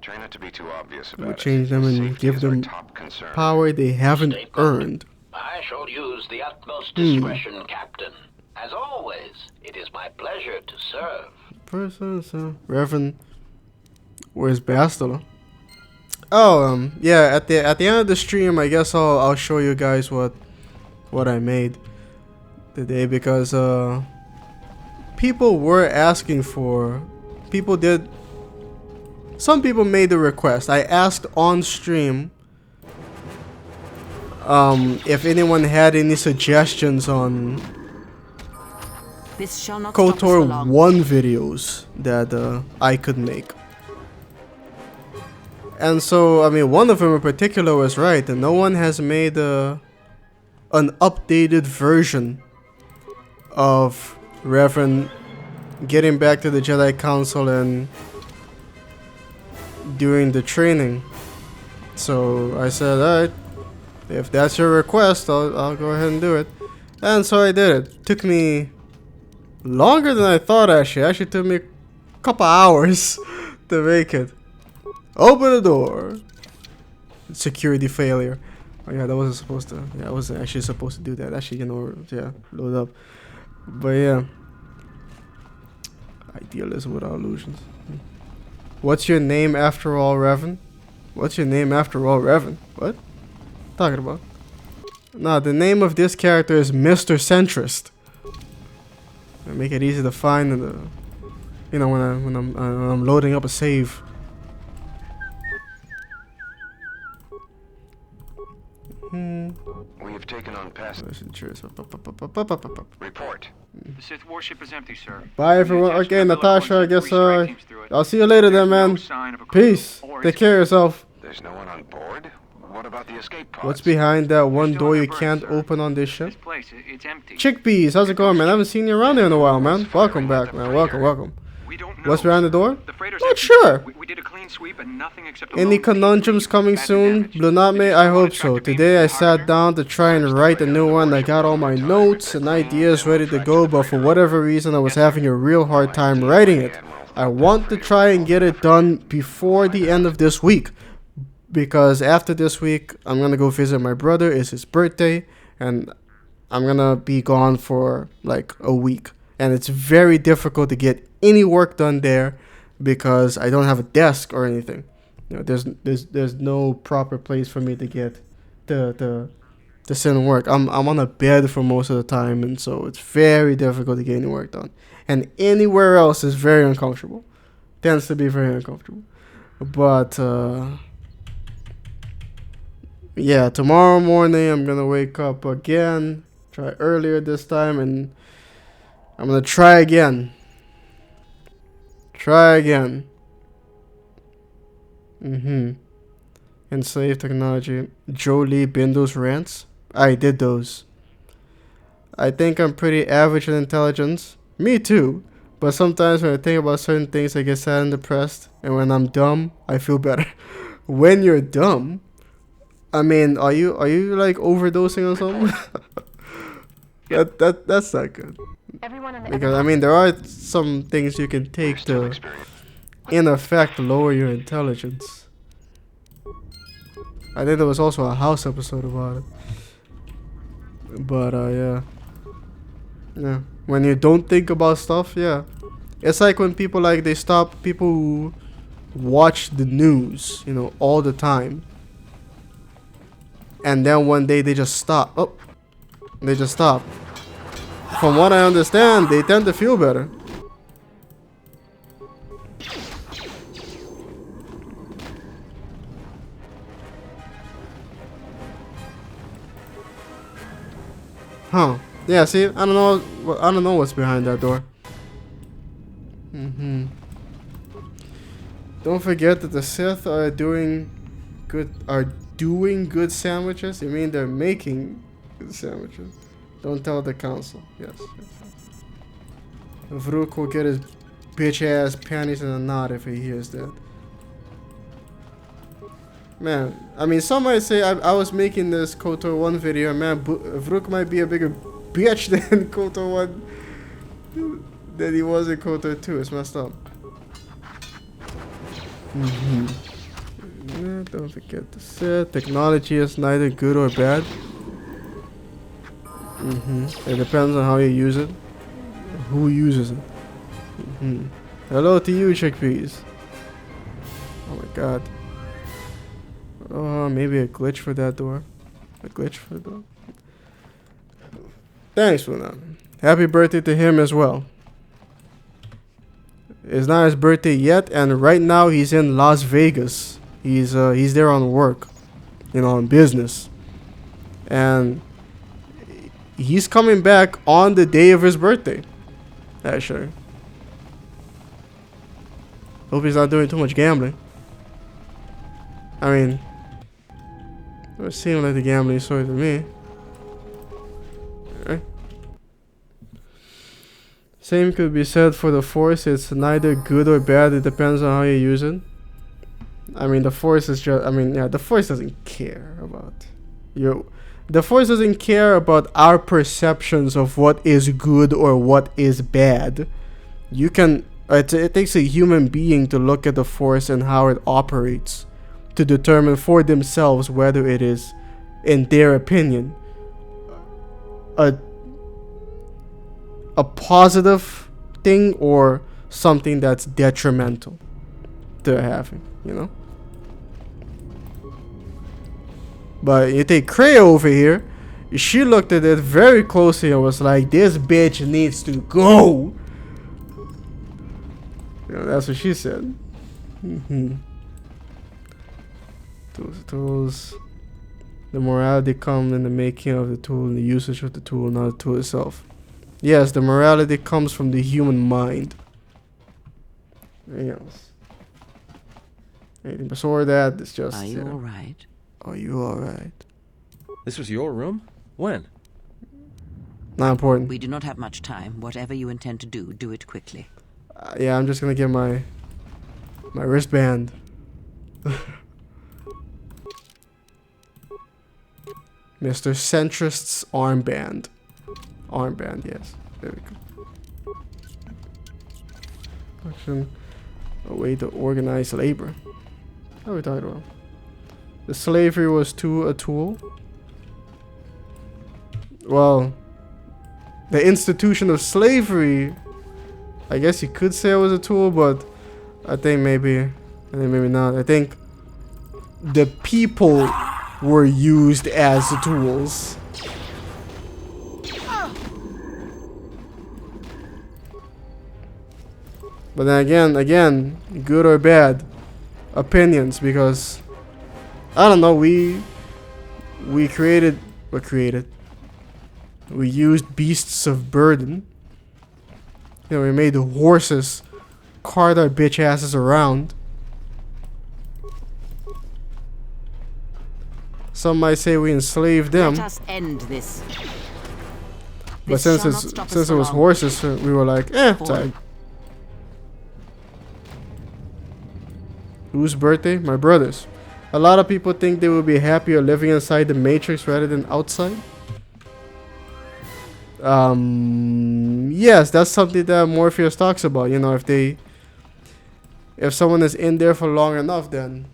Try not to be too obvious We about it. change them and Safety give is our them top concern. power they haven't earned. I shall use the utmost discretion, Captain. As always, it is my pleasure to serve. Person, so Revan. Where's Bastila? Oh, yeah. At the end of the stream, I guess I'll show you guys what I made today because people were asking for. Some people made the request. I asked on stream if anyone had any suggestions on This shall not stop us for KoTOR long. 1 videos that I could make. And so, I mean, one of them in particular was right, and no one has made an updated version of Revan getting back to the Jedi Council and doing the training. So I said, alright, if that's your request, I'll go ahead and do it. And so I did it. Took me longer than I thought actually. Actually took me a couple hours to make it. Open the door. Security failure. Oh yeah, that wasn't supposed to. Yeah, I wasn't actually supposed to do that. Actually, you know, yeah, load up. But yeah. Idealism without illusions. What's your name after all, Revan? What's your name after all, Revan? What? Talking about? Nah, the name of this character is Mr. Centrist. I make it easy to find in the, you know, when I'm loading up a save. We have taken on passengers. Report. The Sith warship is empty, sir. Bye everyone. Okay, Natasha, I guess I'll see you later then, man. Peace. Take care of yourself. There's no one on board? What about the escape pods? What's behind that one door you can't open on this ship? This place, it's empty. Chickpeas, how's it going, man? I haven't seen you around here in a while, man. Welcome back, man. Welcome. We don't know. What's behind the door? The freighter's Not empty. sure. We did a clean sweep and nothing except Any conundrums coming soon? Blunatme, I hope so. Today I sat down to try and write a new one. I got all my notes and ideas ready to go, but for whatever reason I was having a real hard time writing it. I want to try and get it done before the end of this week, because after this week I'm gonna go visit my brother. It's his birthday and I'm gonna be gone for like a week, and it's very difficult to get any work done there because I don't have a desk or anything. You know, there's no proper place for me to get to send work. I'm on a bed for most of the time, and so it's very difficult to get any work done. And anywhere else is very uncomfortable. Tends to be very uncomfortable. But yeah, tomorrow morning I'm gonna wake up again, try earlier this time, and I'm gonna try again. Enslave technology. Jolie Bindo's rants. I did those. I think I'm pretty average in intelligence. Me too. But sometimes when I think about certain things, I get sad and depressed. And when I'm dumb, I feel better. When you're dumb, I mean, are you like overdosing or something? That's not good. Because I mean, there are some things you can take to, in effect, lower your intelligence. I think there was also a house episode about it. But yeah. When you don't think about stuff, yeah. It's like when people people who watch the news, you know, all the time. And then one day they just stop. Oh, they just stop. From what I understand, they tend to feel better. Huh. Yeah, see, I don't know what's behind that door. Don't forget that the Sith are doing good sandwiches. You mean they're making good sandwiches? Don't tell the council. Yes. Vrook will get his bitch ass panties in a knot if he hears that. Man, I mean, some might say I was making this KoTOR 1 video, and man, Vrook might be a bigger bitch than KoTOR 1 than he was in KoTOR 2. It's messed up. Yeah, don't forget to set. Technology is neither good or bad. It depends on how you use it. Who uses it. Hello to you, chickpeas. Oh my god. Oh, maybe a glitch for that door. A glitch for the door. Thanks for that. Happy birthday to him as well. It's not his birthday yet, and right now he's in Las Vegas. He's there on work, you know, on business, and he's coming back on the day of his birthday. Actually, hope he's not doing too much gambling. I mean, it seems like the gambling story to me. Right? Same could be said for the Force. It's neither good or bad. It depends on how you use it. I mean, the Force is just... I mean, yeah, the Force doesn't care about you. The Force doesn't care about our perceptions of what is good or what is bad. You can... It takes a human being to look at the Force and how it operates to determine for themselves whether it is, in their opinion, a positive thing or something that's detrimental to having, you know. But you take Kreia over here, she looked at it very closely and was like, this bitch needs to go. You know, that's what she said. Tools. The morality comes in the making of the tool and the usage of the tool, not the tool itself. Yes, the morality comes from the human mind. Anything else? Anything before that, it's just... Are you alright? Are you alright? This was your room? When? Not important. We do not have much time. Whatever you intend to do, do it quickly. Yeah, I'm just gonna get my wristband. Mr. Centrist's armband. Armband, yes. There we go. Action. A way to organize labor. What are we talking about? The slavery was a tool. Well, the institution of slavery, I guess you could say it was a tool, but I think maybe not. I think the people were used as the tools. But then again, good or bad opinions, because I don't know, we used beasts of burden. You know, we made the horses cart our bitch asses around. Some might say we enslaved them. Let us end this. But since it was horses, we were like, it's alright. Whose birthday? My brother's. A lot of people think they will be happier living inside the Matrix rather than outside. Yes, that's something that Morpheus talks about. You know, if someone is in there for long enough, then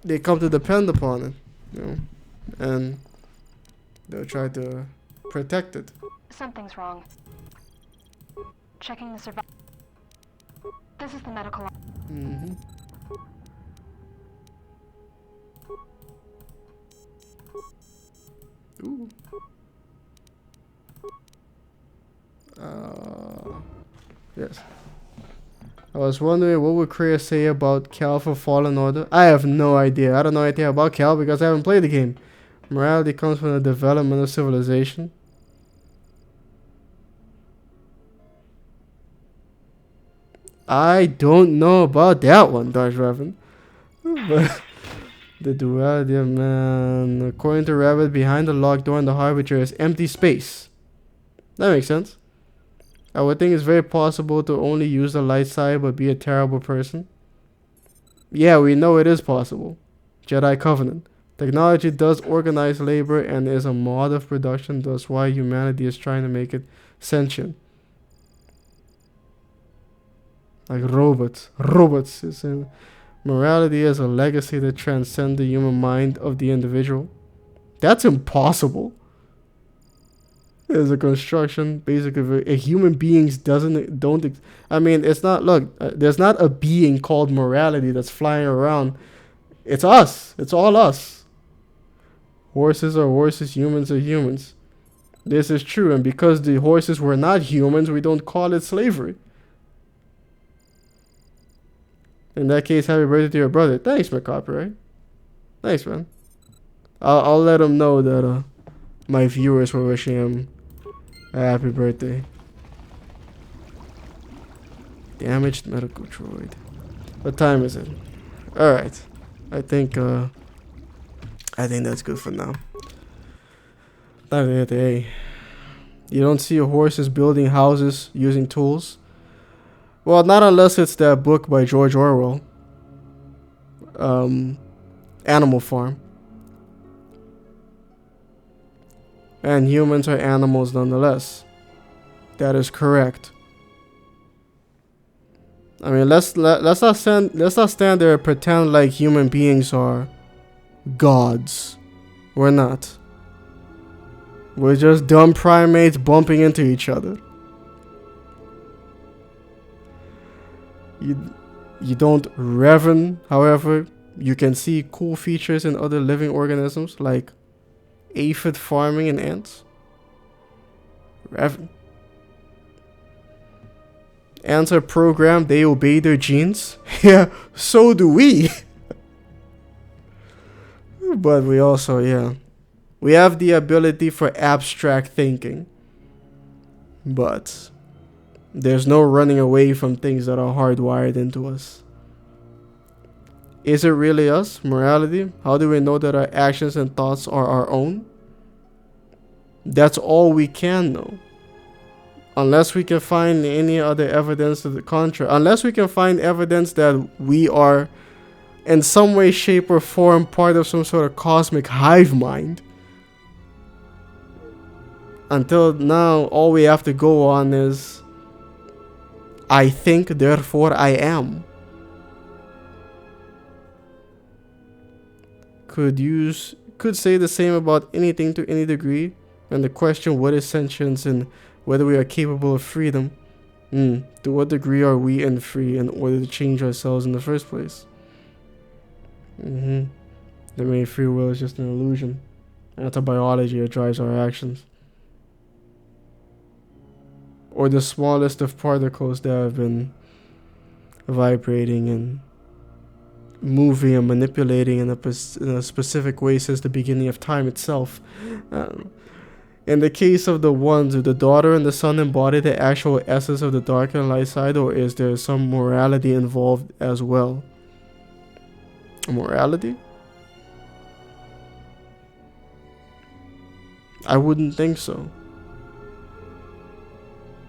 they come to depend upon it. You know, and they'll try to protect it. Something's wrong. Checking the survival. This is the medical. Ooh. Yes. I was wondering what would Kreia say about Cal for Fallen Order. I have no idea. I don't know anything about Cal because I haven't played the game. Morality comes from the development of civilization. I don't know about that one, Darth Revan. But the duality of man. According to Rabbit, behind the locked door in the Harbinger is empty space. That makes sense. I would think it's very possible to only use the light side but be a terrible person. Yeah, we know it is possible. Jedi Covenant. Technology does organize labor and is a mod of production, thus why humanity is trying to make it sentient. Like robots. Robots. Morality is a legacy that transcends the human mind of the individual. That's impossible. There's a construction, basically, a human beings I mean, it's not, look, there's not a being called morality that's flying around. It's us. It's all us. Horses are horses, humans are humans. This is true, and because the horses were not humans, we don't call it slavery. In that case, happy birthday to your brother. Thanks, my copyright. Thanks, man. I'll let him know that my viewers were wishing him a happy birthday. Damaged medical droid. What time is it? Alright. I think that's good for now. Hey, you don't see horses building houses using tools? Well, not unless it's that book by George Orwell. Animal Farm. And humans are animals nonetheless. That is correct. I mean, let's not stand there and pretend like human beings are gods. We're not. We're just dumb primates bumping into each other. You don't Revan, however, you can see cool features in other living organisms like aphid farming and ants. Revan. Ants are programmed, they obey their genes. Yeah, so do we. But we also, yeah. We have the ability for abstract thinking. But there's no running away from things that are hardwired into us. Is it really us? Morality? How do we know that our actions and thoughts are our own? That's all we can know. Unless we can find any other evidence to the contrary. Unless we can find evidence that we are in some way, shape, or form part of some sort of cosmic hive mind. Until now, all we have to go on is I think, therefore I am. Could say the same about anything to any degree, and the question what is sentience and whether we are capable of freedom. To what degree are we free in order to change ourselves in the first place? The main free will is just an illusion. And it's a biology that drives our actions. Or the smallest of particles that have been vibrating and moving and manipulating in a specific way since the beginning of time itself. In the case of the ones, do the daughter and the son embody the actual essence of the dark and light side, or is there some morality involved as well? Morality? I wouldn't think so.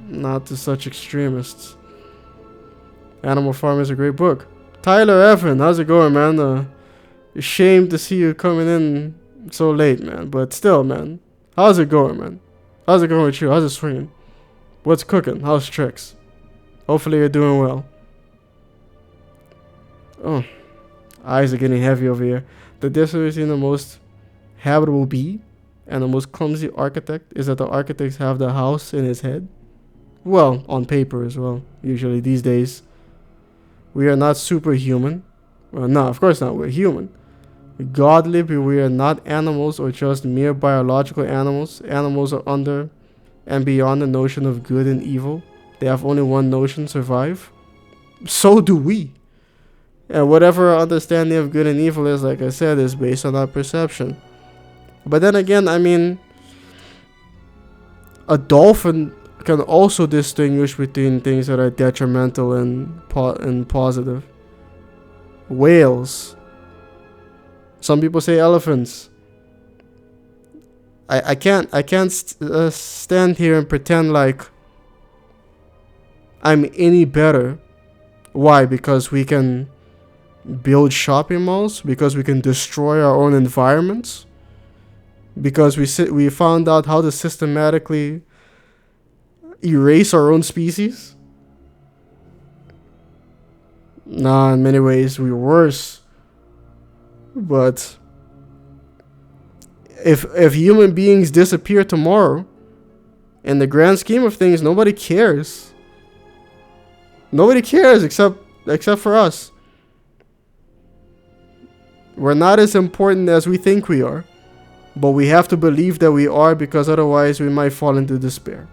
Not to such extremists. Animal Farm is a great book. Tyler Evan, how's it going, man? Ashamed to see you coming in so late, man. But still, man. How's it going, man? How's it going with you? How's it swinging? What's cooking? How's tricks? Hopefully you're doing well. Oh, eyes are getting heavy over here. The difference between the most habitable bee and the most clumsy architect is that the architects have the house in his head. Well, on paper as well, usually these days. We are not superhuman. Well, no, of course not. We're human. Godly, but we are not animals or just mere biological animals. Animals are under and beyond the notion of good and evil. They have only one notion, survive. So do we. And whatever our understanding of good and evil is, like I said, is based on our perception. But then again, I mean, a dolphin can also distinguish between things that are detrimental and positive. Whales. Some people say elephants. I can't stand here and pretend like I'm any better. Why? Because we can build shopping malls, because we can destroy our own environments, because we found out how to systematically erase our own species. Nah, in many ways we're worse. But if human beings disappear tomorrow, in the grand scheme of things, nobody cares. Nobody cares except for us. We're not as important as we think we are, but we have to believe that we are, because otherwise we might fall into despair.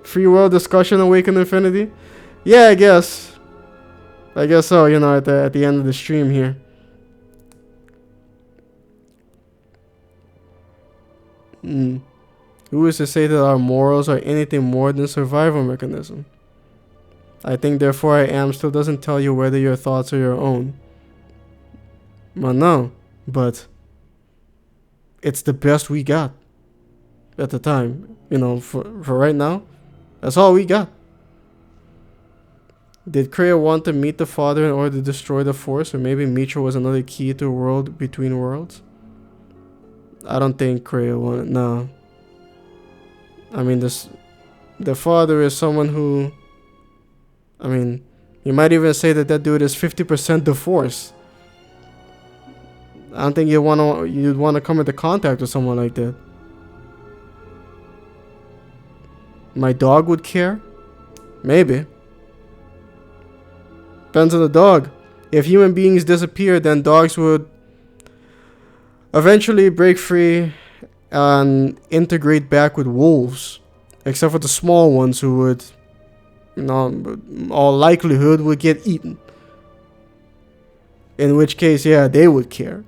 Free world discussion, Awaken Infinity? Yeah, I guess so, you know, at the end of the stream here. Who is to say that our morals are anything more than survival mechanism? I think therefore I am still doesn't tell you whether your thoughts are your own. Well, no, but it's the best we got at the time. You know, for right now, that's all we got. Did Kreia want to meet the father in order to destroy the Force? Or maybe Mitra was another key to a world between worlds? I don't think Kreia wanted, no. I mean, the father is someone who, I mean, you might even say that dude is 50% the Force. I don't think you'd want to come into contact with someone like that. My dog would care? Maybe. Depends on the dog. If human beings disappear, then dogs would eventually break free and integrate back with wolves. Except for the small ones who would, you know, all likelihood would get eaten. In which case, yeah, they would care.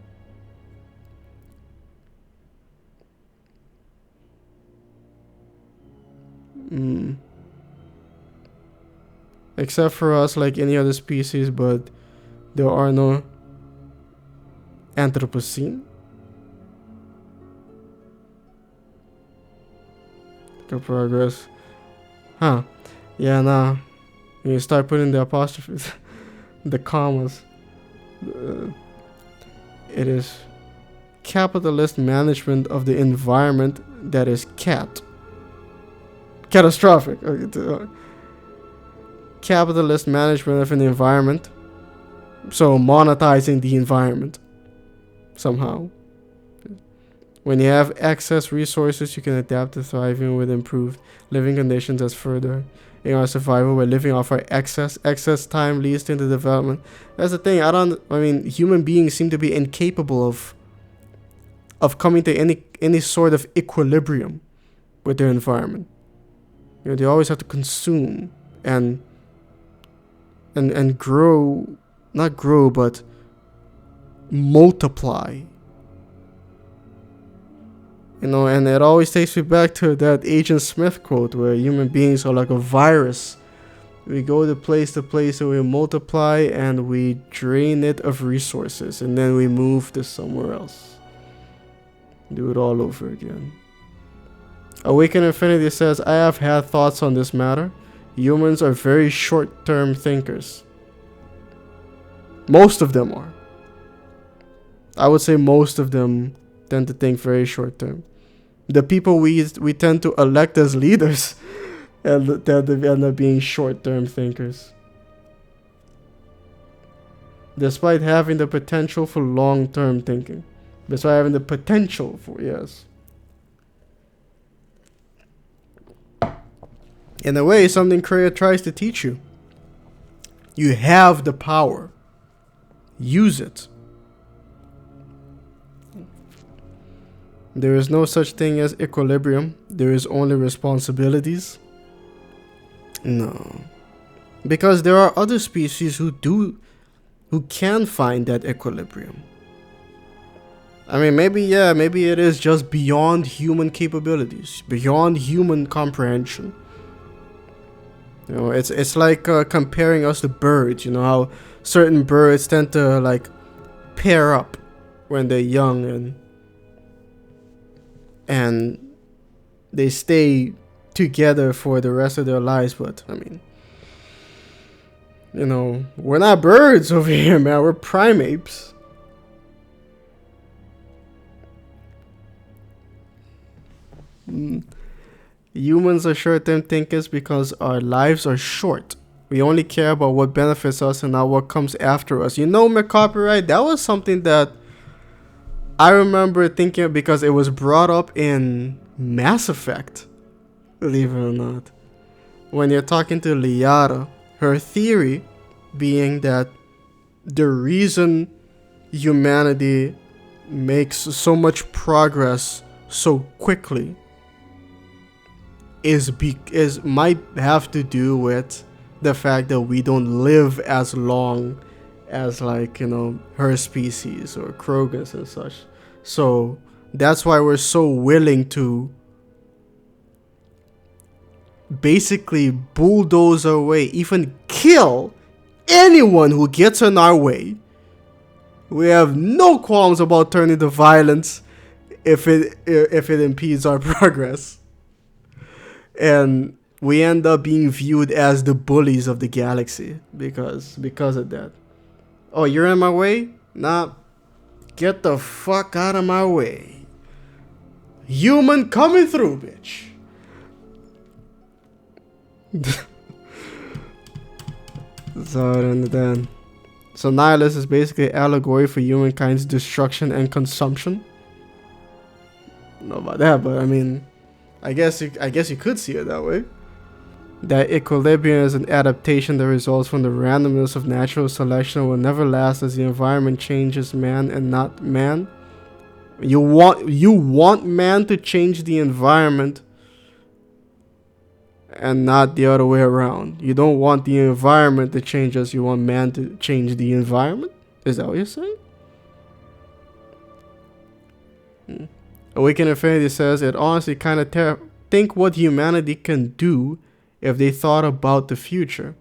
Except for us, like any other species, but there are no Anthropocene. Good progress. Huh. Yeah, nah. You start putting the apostrophes, the commas. It is capitalist management of the environment that is catastrophic. Capitalist management of an environment. So monetizing the environment somehow. When you have excess resources, you can adapt to thriving with improved living conditions as further in our survival. We're living off our excess time leads into development. That's the thing. I mean, human beings seem to be incapable of coming to any sort of equilibrium with their environment. You know, they always have to consume and grow, not grow, but multiply. You know, and it always takes me back to that Agent Smith quote where human beings are like a virus. We go to place and we multiply and we drain it of resources and then we move to somewhere else. Do it all over again. Awaken Infinity says, I have had thoughts on this matter. Humans are very short-term thinkers. Most of them are. I would say most of them tend to think very short-term. The people we tend to elect as leaders and end up being short-term thinkers. Despite having the potential for long-term thinking. Despite having the potential for, yes. In a way, something Kreia tries to teach you. You have the power. Use it. There is no such thing as equilibrium. There is only responsibilities. No. Because there are other species who can find that equilibrium. I mean, maybe it is just beyond human capabilities, beyond human comprehension. You know, it's like comparing us to birds. You know how certain birds tend to like pair up when they're young and they stay together for the rest of their lives. But I mean, you know, we're not birds over here, man. We're primates. Humans are short-term thinkers because our lives are short. We only care about what benefits us and not what comes after us. You know, my copyright, that was something that I remember thinking because it was brought up in Mass Effect, believe it or not. When you're talking to Liara, her theory being that the reason humanity makes so much progress so quickly might have to do with the fact that we don't live as long as, like, you know, her species or Krogans and such. So that's why we're so willing to basically bulldoze our way, even kill anyone who gets in our way. We have no qualms about turning to violence if it impedes our progress. And we end up being viewed as the bullies of the galaxy because of that. Oh, you're in my way? Nah, get the fuck out of my way. Human coming through, bitch. So then, so Nihilus is basically allegory for humankind's destruction and consumption. I don't know about that, but I mean, I guess you could see it that way. That equilibrium is an adaptation that results from the randomness of natural selection will never last as the environment changes man and not man. You want man to change the environment and not the other way around. You don't want the environment to change us, you want man to change the environment? Is that what you're saying? Awakened Infinity says it honestly kind of think what humanity can do if they thought about the future.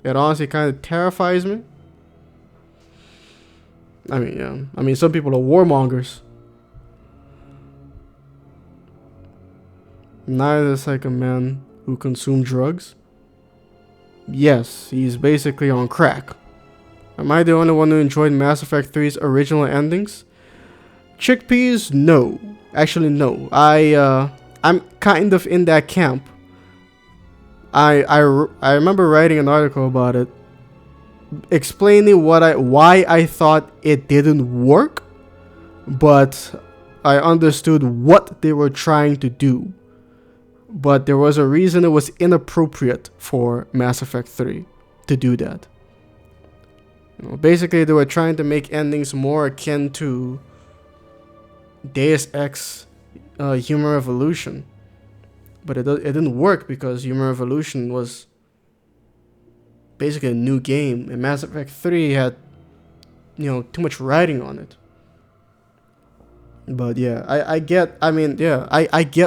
It honestly kind of terrifies me. I mean, yeah. I mean, some people are warmongers. Neither is like a man who consumed drugs. Yes, he's basically on crack. Am I the only one who enjoyed Mass Effect 3's original endings? Chickpeas? No. Actually, no. I'm kind of in that camp. I remember writing an article about it, explaining why I thought it didn't work, but I understood what they were trying to do. But there was a reason it was inappropriate for Mass Effect 3 to do that. You know, basically, they were trying to make endings more akin to Deus Ex Human Revolution. But it didn't work because Human Revolution was basically a new game, and Mass Effect 3 had, you know, too much writing on it. But yeah, I get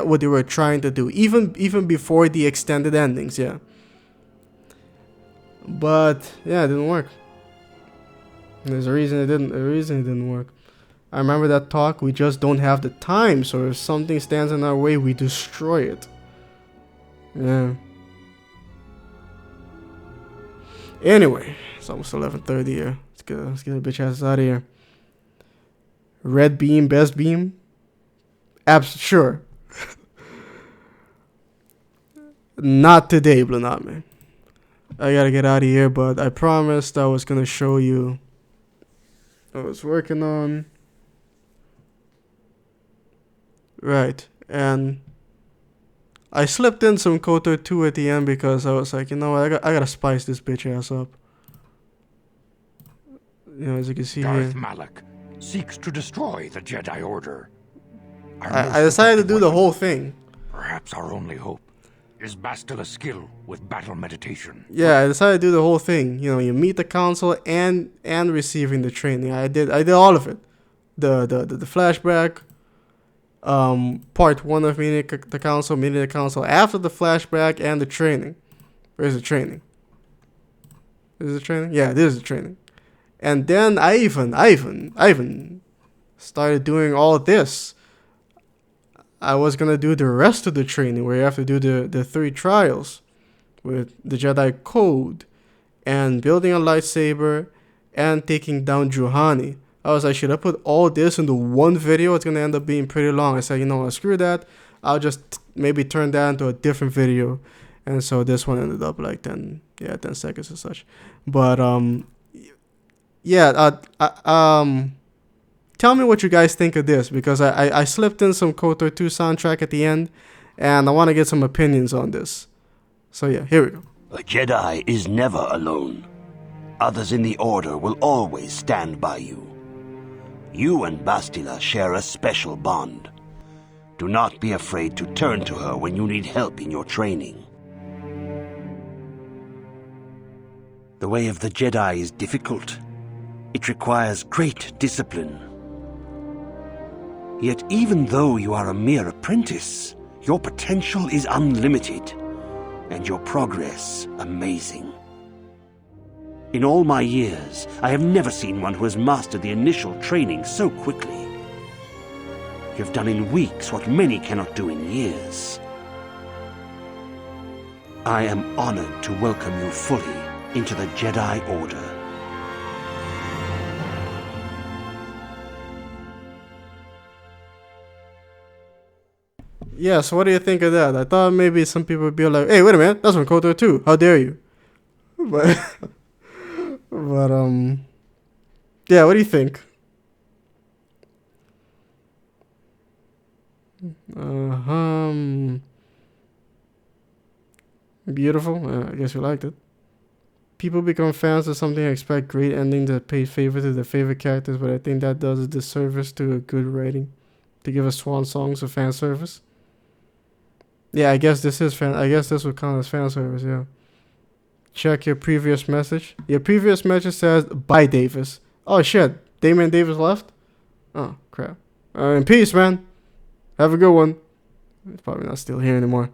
what they were trying to do, even before the extended endings, yeah. But yeah, it didn't work. There's a reason it didn't work. I remember that talk, we just don't have the time, so if something stands in our way, we destroy it. Yeah. Anyway, it's almost 11:30 here. Let's get the bitch ass out of here. Red beam, best beam? Sure. Not today, Blanat, man. I gotta get out of here, but I promised I was gonna show you what I was working on. Right, and I slipped in some KoTOR 2 at the end because I was like, you know what, I gotta spice this bitch ass up. You know, as you can see Darth here. Malak seeks to destroy the Jedi Order. I decided to do the whole thing. Perhaps our only hope is Bastila's skill with battle meditation. Yeah, I decided to do the whole thing. You know, you meet the council and receiving the training. I did all of it. The flashback. Part 1 of meeting the council after the flashback and the training. Where's the training? Is it training? Yeah, this is the training. And then I even started doing all of this. I was gonna do the rest of the training where you have to do the 3 trials with the Jedi Code and building a lightsaber and taking down Juhani. I was like, should I put all this into one video? It's gonna end up being pretty long. I said, you know what, screw that. I'll just maybe turn that into a different video. And so this one ended up like 10 seconds or such. But tell me what you guys think of this, because I slipped in some KoTOR 2 soundtrack at the end, and I want to get some opinions on this. So yeah, here we go. A Jedi is never alone. Others in the Order will always stand by you. You and Bastila share a special bond. Do not be afraid to turn to her when you need help in your training. The way of the Jedi is difficult. It requires great discipline. Yet even though you are a mere apprentice, your potential is unlimited, and your progress amazing. In all my years, I have never seen one who has mastered the initial training so quickly. You have done in weeks what many cannot do in years. I am honored to welcome you fully into the Jedi Order. Yeah, so what do you think of that? I thought maybe some people would be like, hey, wait a minute, that's from KoTOR 2. How dare you? But, yeah, what do you think? Beautiful. I guess you liked it. People become fans of something and expect great endings that pay favor to their favorite characters, but I think that does a disservice to a good writing. To give us swan songs of fan service. Yeah, I guess this would count as fan service, yeah. Check your previous message. Your previous message says, bye, Davis. Oh, shit. Damon Davis left? Oh, crap. In peace, man. Have a good one. He's probably not still here anymore.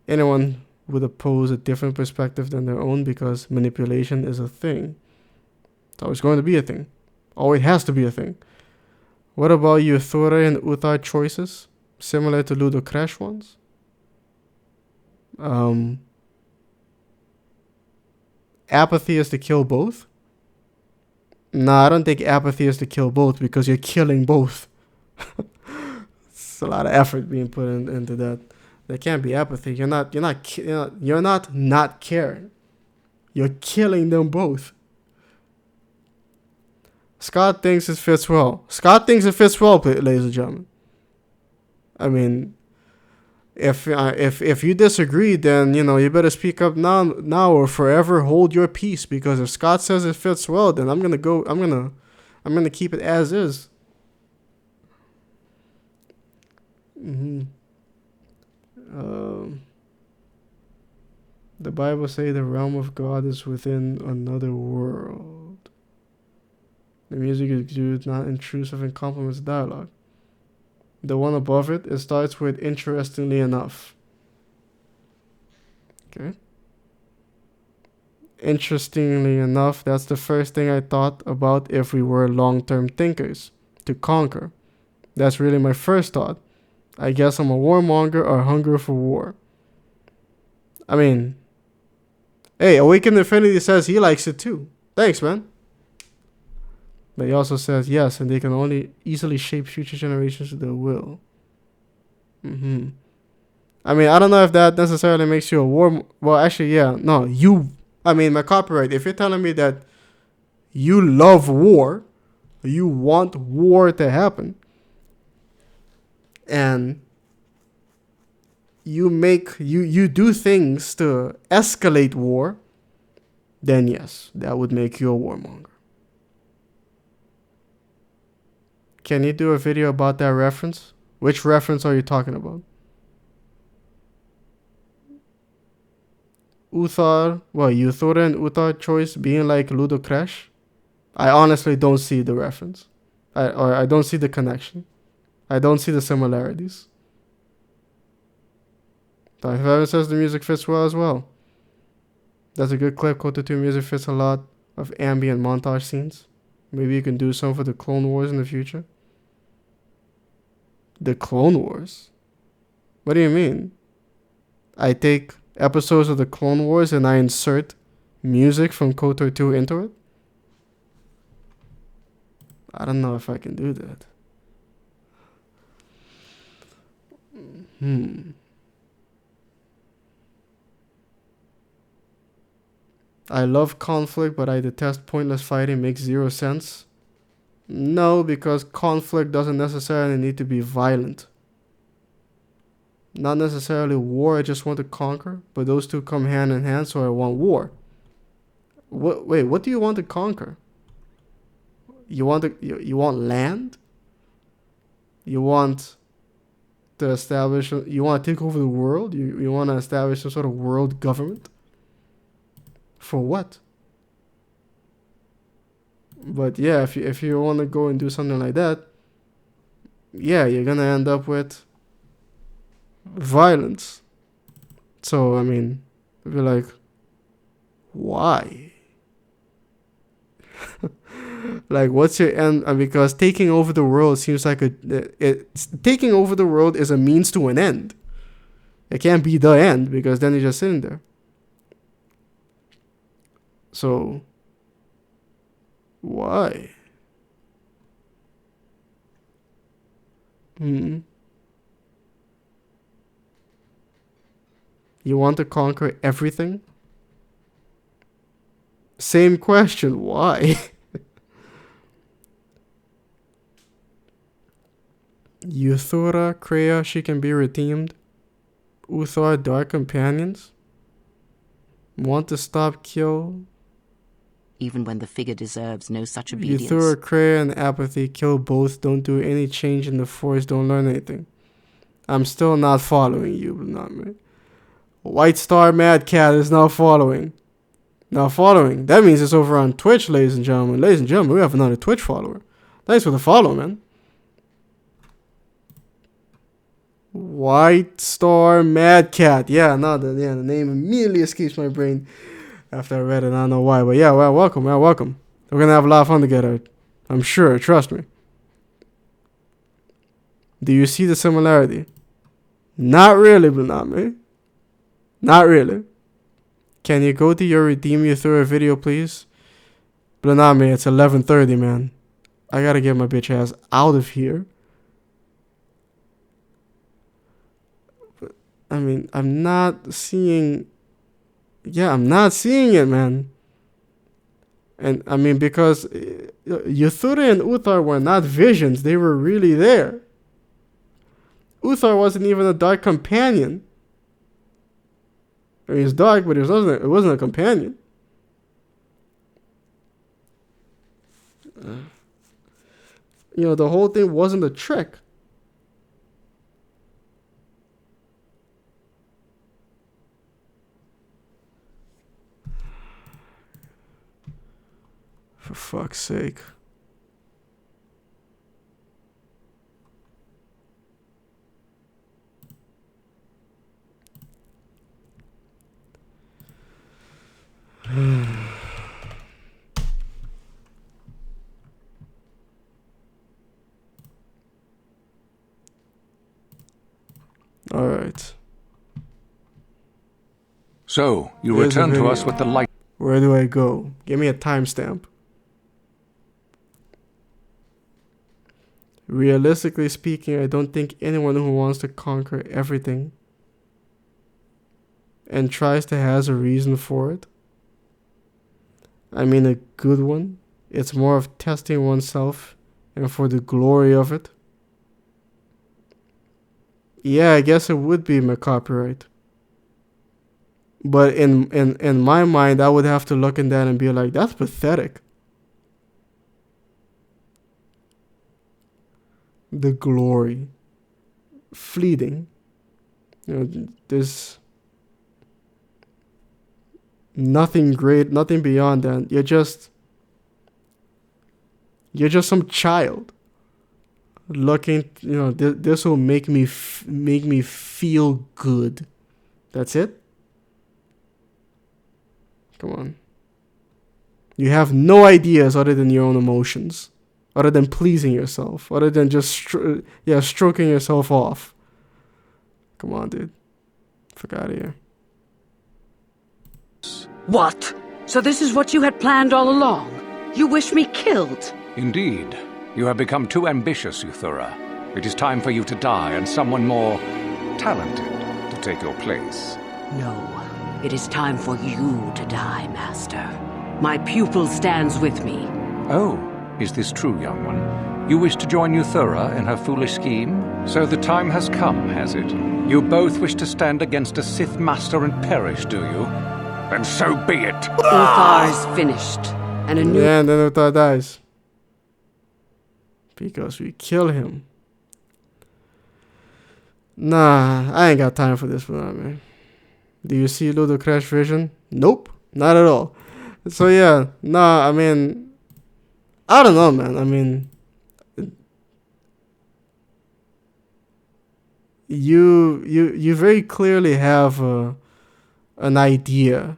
Anyone would oppose a different perspective than their own because manipulation is a thing. It's always going to be a thing. Always has to be a thing. What about your Thora and Uthar choices? Similar to Ludo Crash ones? Apathy is to kill both? Nah, I don't think apathy is to kill both because you're killing both. It's a lot of effort being put into that. There can't be apathy. You're not caring. You're killing them both. Scott thinks it fits well. Scott thinks it fits well, ladies and gentlemen. I mean, if you disagree, then you better speak up now or forever hold your peace. Because if Scott says it fits well, then I'm gonna keep it as is. The Bible say the realm of God is within another world. The music is good, not intrusive, and complements dialogue. The one above it starts with interestingly enough. Okay. Interestingly enough, that's the first thing I thought about if we were long-term thinkers. To conquer. That's really my first thought. I guess I'm a warmonger or hunger for war. I mean, hey, Awakened Infinity says he likes it too. Thanks, man. But he also says, yes, and they can only easily shape future generations to their will. I mean, I don't know if that necessarily makes you a war... Well, actually, yeah. No, my copyright. If you're telling me that you love war, you want war to happen, and you do things to escalate war, then yes, that would make you a warmonger. Can you do a video about that reference? Which reference are you talking about? Uthar and Uthar choice being like Ludo Crash? I honestly don't see the reference. I don't see the connection. I don't see the similarities. Dr. Revan says the music fits well as well. That's a good clip. KoTOR 2 music fits a lot of ambient montage scenes. Maybe you can do some for the Clone Wars in the future. The Clone Wars? What do you mean? I take episodes of the Clone Wars and I insert music from KoTOR 2 into it? I don't know if I can do that. I love conflict, but I detest pointless fighting. Makes zero sense. No, because conflict doesn't necessarily need to be violent. Not necessarily war, I just want to conquer, but those two come hand in hand, so I want war. Wait, what do you want to conquer? You want land? You want to establish, you want to take over the world? You want to establish some sort of world government? For what? But yeah, if you want to go and do something like that, yeah, you're gonna end up with violence. So I mean, I'd be like, why? Like, what's your end? Because taking over the world seems like taking over the world is a means to an end. It can't be the end, because then you're just sitting there. So why? You want to conquer everything? Same question, why? Euthura, Kreia, she can be redeemed. Uthar, Dark Companions. Want to stop, kill. Even when the figure deserves no such obedience. Euthura, Kreia, and Apathy, kill both. Don't do any change in the Force. Don't learn anything. I'm still not following you, but not me. White Star Mad Cat is now following. Now following. That means it's over on Twitch, ladies and gentlemen. Ladies and gentlemen, we have another Twitch follower. Thanks for the follow, man. White Star Mad Cat. Yeah, the name immediately escapes my brain after I read it. I don't know why, but yeah, well, welcome, man, welcome. We're gonna have a lot of fun together. I'm sure. Trust me. Do you see the similarity? Not really, but not me. Not really. Can you go to your Redeem Euthura video, please? But not me. It's 11:30, man. I gotta get my bitch ass out of here. I mean, I'm not seeing... Yeah, I'm not seeing it, man. And, I mean, because Euthura and Uthar were not visions. They were really there. Uthar wasn't even a Dark Companion. I mean, he's dark, but it wasn't a companion. You know, the whole thing wasn't a trick. For fuck's sake. All right. So, you return to us with the light. Where do I go? Give me a timestamp. Realistically speaking, I don't think anyone who wants to conquer everything and tries to has a reason for it. I mean, a good one. It's more of testing oneself and for the glory of it. Yeah, I guess it would be my copyright. But in my mind, I would have to look in that and be like, that's pathetic. The glory. Fleeting. You know, there's nothing great, nothing beyond that. You're just some child looking, you know, this will make me feel good. That's it? Come on. You have no ideas other than your own emotions. other than pleasing yourself, other than just stroking yourself off. Come on, dude. Fuck out of here. What? So this is what you had planned all along? You wish me killed? Indeed. You have become too ambitious, Euthura. It is time for you to die and someone more talented to take your place. No. It is time for you to die, Master. My pupil stands with me. Oh, is this true, young one? You wish to join Euthura in her foolish scheme? So the time has come, has it? You both wish to stand against a Sith Master and perish, do you? Then so be it! Ulthar is finished, and a new... Yeah, and then Ulthar dies. Because we kill him. Nah, I ain't got time for this one, man. Do you see Ludo Crash Vision? Nope, not at all. So yeah, nah, I mean, I don't know, man. I mean, you very clearly have an idea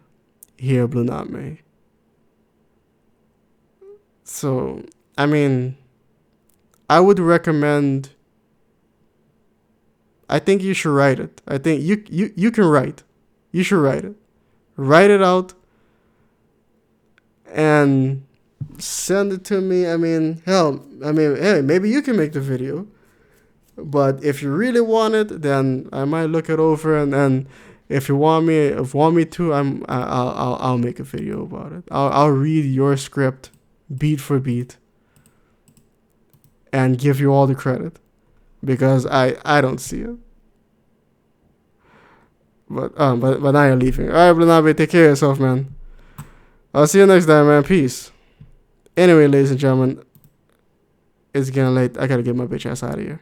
here, Blue Name. So, I mean, I would recommend. I think you should write it. I think you can write. You should write it. Write it out and send it to me. I mean, hell, I mean, hey, maybe you can make the video. But if you really want it, then I might look it over, and then if you want me to, I'll make a video about it. I'll read your script beat for beat and give you all the credit, because I don't see it. But now you're leaving. All right, Blanabe, take care of yourself, man. I'll see you next time, man. Peace. Anyway, ladies and gentlemen, it's getting late. I gotta get my bitch ass out of here.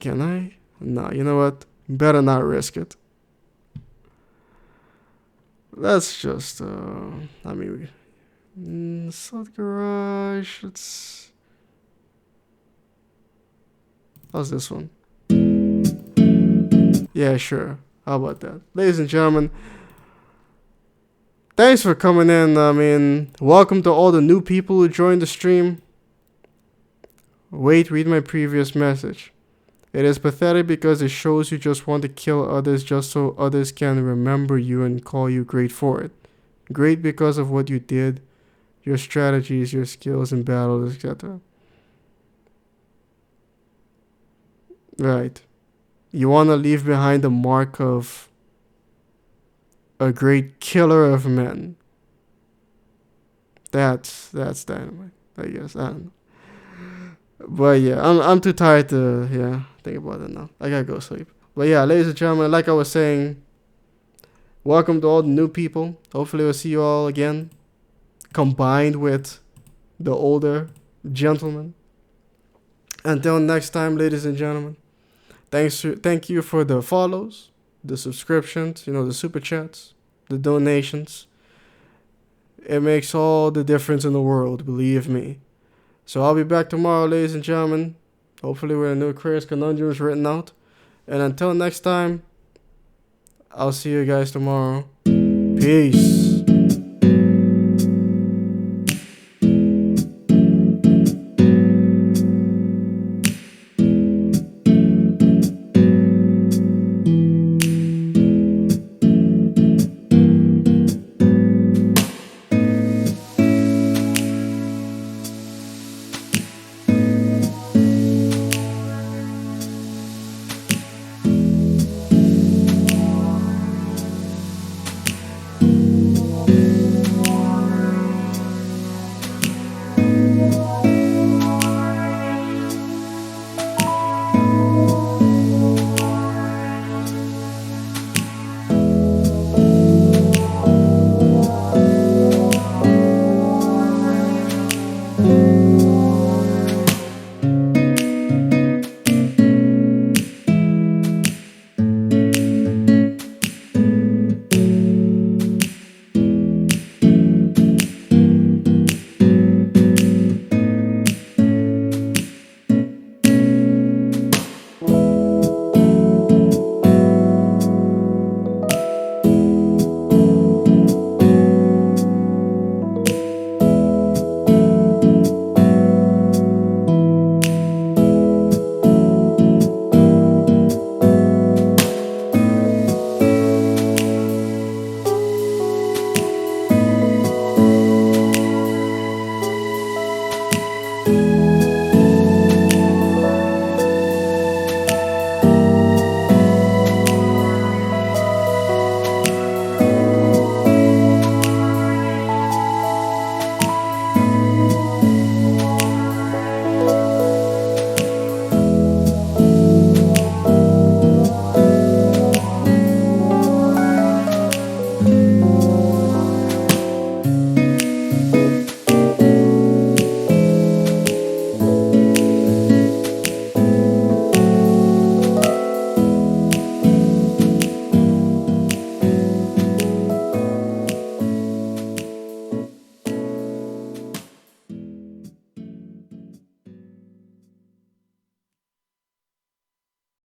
Can I? No, you know what? Better not risk it. Let's just, I mean, South Garage, how's this one? Yeah, sure. How about that? Ladies and gentlemen, thanks for coming in. I mean, welcome to all the new people who joined the stream. Wait, read my previous message. It is pathetic because it shows you just want to kill others just so others can remember you and call you great for it. Great because of what you did, your strategies, your skills in battle, etc. Right. You want to leave behind the mark of a great killer of men. That's dynamite, I guess. I don't know. But yeah, I'm too tired to think about it now. I gotta go sleep. But yeah, ladies and gentlemen, like I was saying, welcome to all the new people. Hopefully we'll see you all again, combined with the older gentlemen. Until next time, ladies and gentlemen, thank you for the follows, the subscriptions, the super chats, the donations. It makes all the difference in the world, believe me. So I'll be back tomorrow, ladies and gentlemen. Hopefully with a new Aquarius Conundrums written out. And until next time, I'll see you guys tomorrow. Peace.